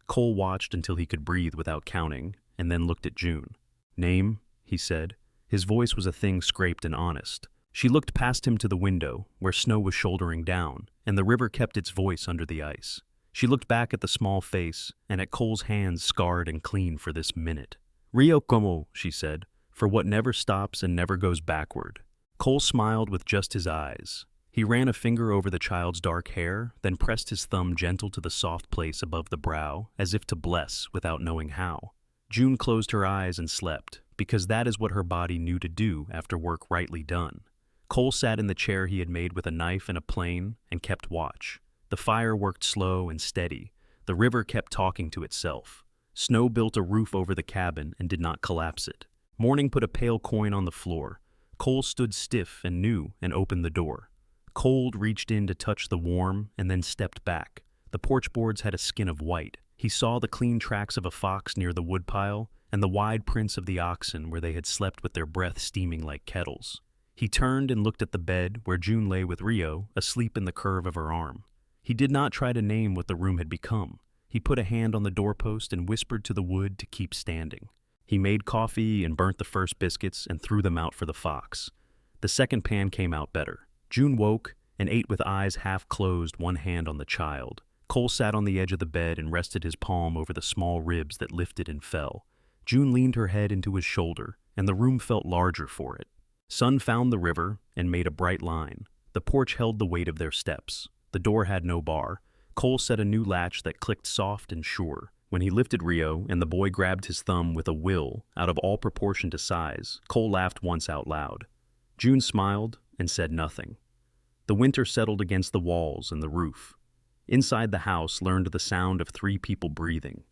Cole watched until he could breathe without counting and then looked at June. "Name?" he said. His voice was a thing scraped and honest. She looked past him to the window, where snow was shouldering down, and the river kept its voice under the ice. She looked back at the small face, and at Cole's hands scarred and clean for this minute. "Rio como," she said, "for what never stops and never goes backward." Cole smiled with just his eyes. He ran a finger over the child's dark hair, then pressed his thumb gentle to the soft place above the brow, as if to bless without knowing how. June closed her eyes and slept, because that is what her body knew to do after work rightly done. Cole sat in the chair he had made with a knife and a plane and kept watch. The fire worked slow and steady. The river kept talking to itself. Snow built a roof over the cabin and did not collapse it. Morning put a pale coin on the floor. Cole stood stiff and knew and opened the door. Cold reached in to touch the warm and then stepped back. The porch boards had a skin of white. He saw the clean tracks of a fox near the woodpile and the wide prints of the oxen where they had slept with their breath steaming like kettles. He turned and looked at the bed where June lay with Rio, asleep in the curve of her arm. He did not try to name what the room had become. He put a hand on the doorpost and whispered to the wood to keep standing. He made coffee and burnt the first biscuits and threw them out for the fox. The second pan came out better. June woke and ate with eyes half closed, one hand on the child. Cole sat on the edge of the bed and rested his palm over the small ribs that lifted and fell. June leaned her head into his shoulder, and the room felt larger for it. Sun found the river and made a bright line. The porch held the weight of their steps. The door had no bar. Cole set a new latch that clicked soft and sure. When he lifted Rio and the boy grabbed his thumb with a will out of all proportion to size, Cole laughed once out loud. June smiled and said nothing. The winter settled against the walls and the roof. Inside the house learned the sound of 3 people breathing.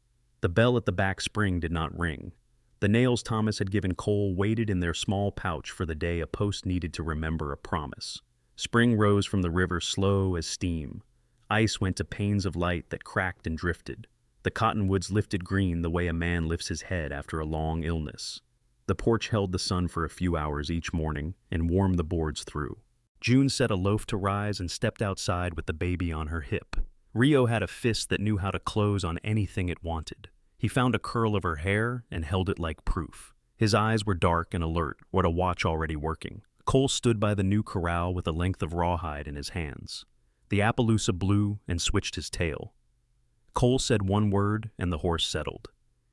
The bell at the back spring did not ring. The nails Thomas had given Cole waited in their small pouch for the day a post needed to remember a promise. Spring rose from the river slow as steam. Ice went to panes of light that cracked and drifted. The cottonwoods lifted green the way a man lifts his head after a long illness. The porch held the sun for a few hours each morning and warmed the boards through. June set a loaf to rise and stepped outside with the baby on her hip. Rio had a fist that knew how to close on anything it wanted. He found a curl of her hair and held it like proof. His eyes were dark and alert, what a watch already working. Cole stood by the new corral with a length of rawhide in his hands. The Appaloosa blew and switched his tail. Cole said one word and the horse settled.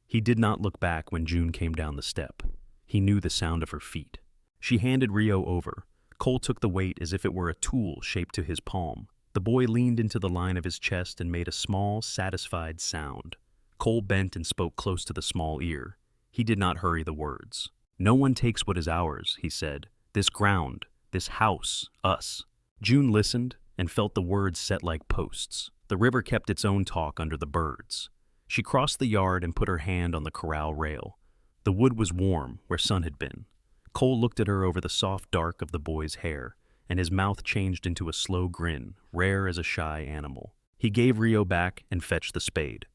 He did not look back when June came down the step. He knew the sound of her feet. She handed Rio over. Cole took the weight as if it were a tool shaped to his palm. The boy leaned into the line of his chest and made a small, satisfied sound. Cole bent and spoke close to the small ear. He did not hurry the words. "No one takes what is ours," he said. "This ground, this house, us." June listened and felt the words set like posts. The river kept its own talk under the birds. She crossed the yard and put her hand on the corral rail. The wood was warm where Sun had been. Cole looked at her over the soft dark of the boy's hair, and his mouth changed into a slow grin, rare as a shy animal. He gave Rio back and fetched the spade.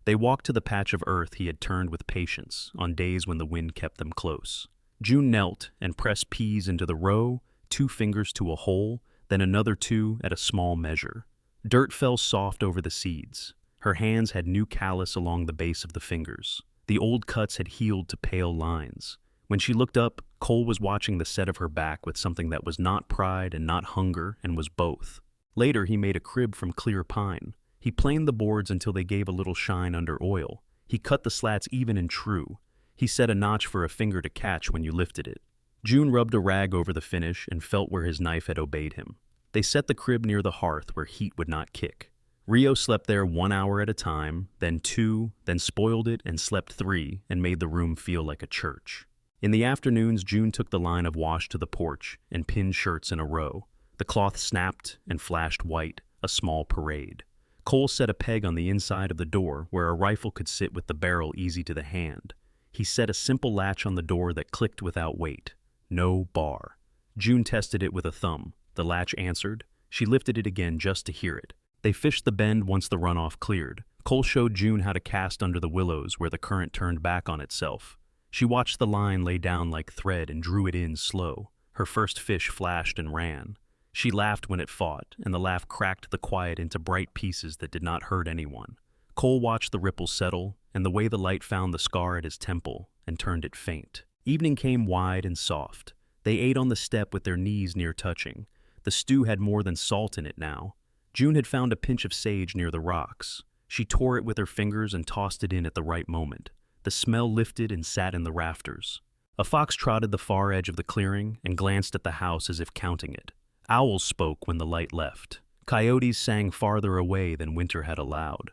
They walked to the patch of earth he had turned with patience on days when the wind kept them close. June knelt and pressed peas into the row, 2 fingers to a hole, then another 2 at a small measure. Dirt fell soft over the seeds. Her hands had new callus along the base of the fingers. The old cuts had healed to pale lines. When she looked up, Cole was watching the set of her back with something that was not pride and not hunger and was both. Later, he made a crib from clear pine. He planed the boards until they gave a little shine under oil. He cut the slats even and true. He set a notch for a finger to catch when you lifted it. June rubbed a rag over the finish and felt where his knife had obeyed him. They set the crib near the hearth where heat would not kick. Rio slept there 1 hour at a time, then 2, then spoiled it and slept 3, and made the room feel like a church. In the afternoons, June took the line of wash to the porch and pinned shirts in a row. The cloth snapped and flashed white, a small parade. Cole set a peg on the inside of the door where a rifle could sit with the barrel easy to the hand. He set a simple latch on the door that clicked without weight. No bar. June tested it with a thumb. The latch answered. She lifted it again just to hear it. They fished the bend once the runoff cleared. Cole showed June how to cast under the willows where the current turned back on itself. She watched the line lay down like thread and drew it in slow. Her first fish flashed and ran. She laughed when it fought, and the laugh cracked the quiet into bright pieces that did not hurt anyone. Cole watched the ripples settle, and the way the light found the scar at his temple and turned it faint. Evening came wide and soft. They ate on the step with their knees near touching. The stew had more than salt in it now. June had found a pinch of sage near the rocks. She tore it with her fingers and tossed it in at the right moment. The smell lifted and sat in the rafters. A fox trotted the far edge of the clearing and glanced at the house as if counting it. Owls spoke when the light left. Coyotes sang farther away than winter had allowed.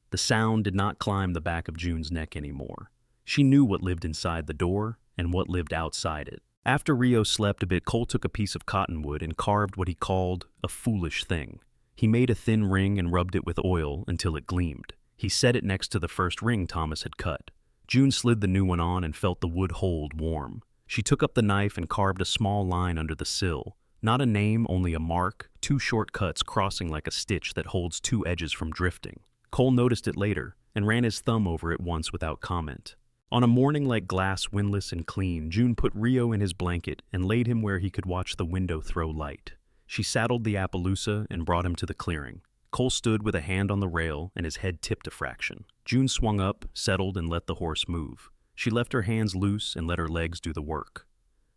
The sound did not climb the back of June's neck anymore. She knew what lived inside the door and what lived outside it. After Rio slept a bit, Cole took a piece of cottonwood and carved what he called a foolish thing. He made a thin ring and rubbed it with oil until it gleamed. He set it next to the first ring Thomas had cut. June slid the new one on and felt the wood hold warm. She took up the knife and carved a small line under the sill. Not a name, only a mark, 2 short cuts crossing like a stitch that holds 2 edges from drifting. Cole noticed it later and ran his thumb over it once without comment. On a morning like glass, windless and clean, June put Rio in his blanket and laid him where he could watch the window throw light. She saddled the Appaloosa and brought him to the clearing. Cole stood with a hand on the rail and his head tipped a fraction. June swung up, settled, and let the horse move. She left her hands loose and let her legs do the work.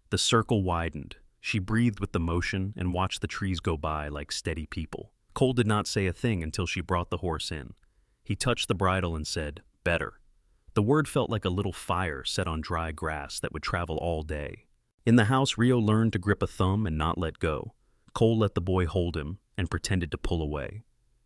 The circle widened. She breathed with the motion and watched the trees go by like steady people. Cole did not say a thing until she brought the horse in. He touched the bridle and said, "Better." The word felt like a little fire set on dry grass that would travel all day. In the house, Rio learned to grip a thumb and not let go. Cole let the boy hold him and pretended to pull away.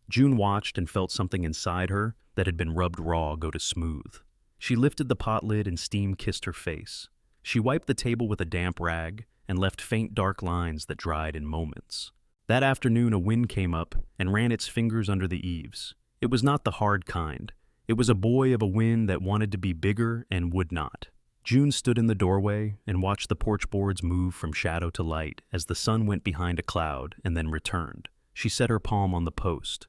June watched and felt something inside her that had been rubbed raw go to smooth. She lifted the pot lid and steam kissed her face. She wiped the table with a damp rag and left faint dark lines that dried in moments. That afternoon, a wind came up and ran its fingers under the eaves. It was not the hard kind. It was a boy of a wind that wanted to be bigger and would not. June stood in the doorway and watched the porch boards move from shadow to light as the sun went behind a cloud and then returned. She set her palm on the post.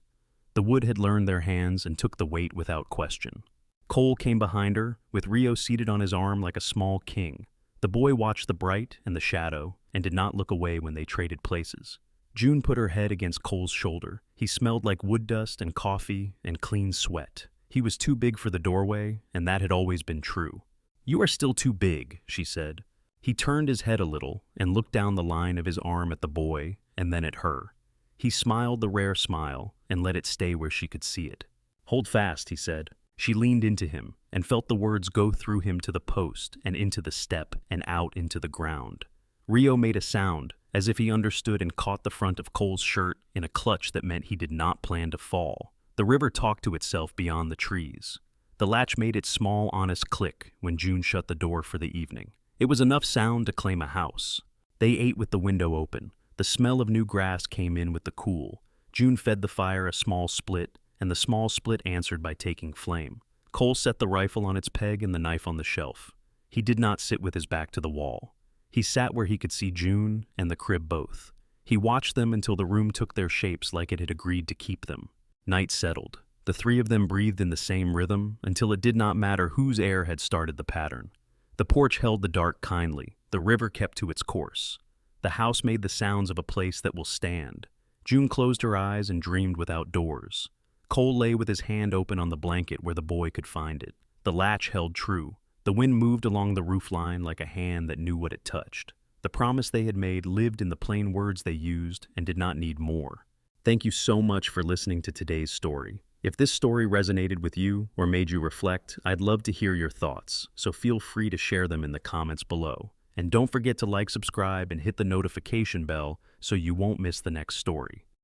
The wood had learned their hands and took the weight without question. Cole came behind her, with Rio seated on his arm like a small king. The boy watched the bright and the shadow and did not look away when they traded places. June put her head against Cole's shoulder. He smelled like wood dust and coffee and clean sweat. He was too big for the doorway, and that had always been true. "You are still too big," she said. He turned his head a little and looked down the line of his arm at the boy and then at her. He smiled the rare smile and let it stay where she could see it. "Hold fast," he said. She leaned into him and felt the words go through him to the post and into the step and out into the ground. Rio made a sound, as if he understood, and caught the front of Cole's shirt in a clutch that meant he did not plan to fall. The river talked to itself beyond the trees. The latch made its small, honest click when June shut the door for the evening. It was enough sound to claim a house. They ate with the window open. The smell of new grass came in with the cool. June fed the fire a small split, and the small split answered by taking flame. Cole set the rifle on its peg and the knife on the shelf. He did not sit with his back to the wall. He sat where he could see June and the crib both. He watched them until the room took their shapes like it had agreed to keep them. Night settled. The three of them breathed in the same rhythm until it did not matter whose air had started the pattern. The porch held the dark kindly. The river kept to its course. The house made the sounds of a place that will stand. June closed her eyes and dreamed without doors. Cole lay with his hand open on the blanket where the boy could find it. The latch held true. The wind moved along the roofline like a hand that knew what it touched. The promise they had made lived in the plain words they used and did not need more. Thank you so much for listening to today's story. If this story resonated with you or made you reflect, I'd love to hear your thoughts, so feel free to share them in the comments below. And don't forget to like, subscribe, and hit the notification bell so you won't miss the next story.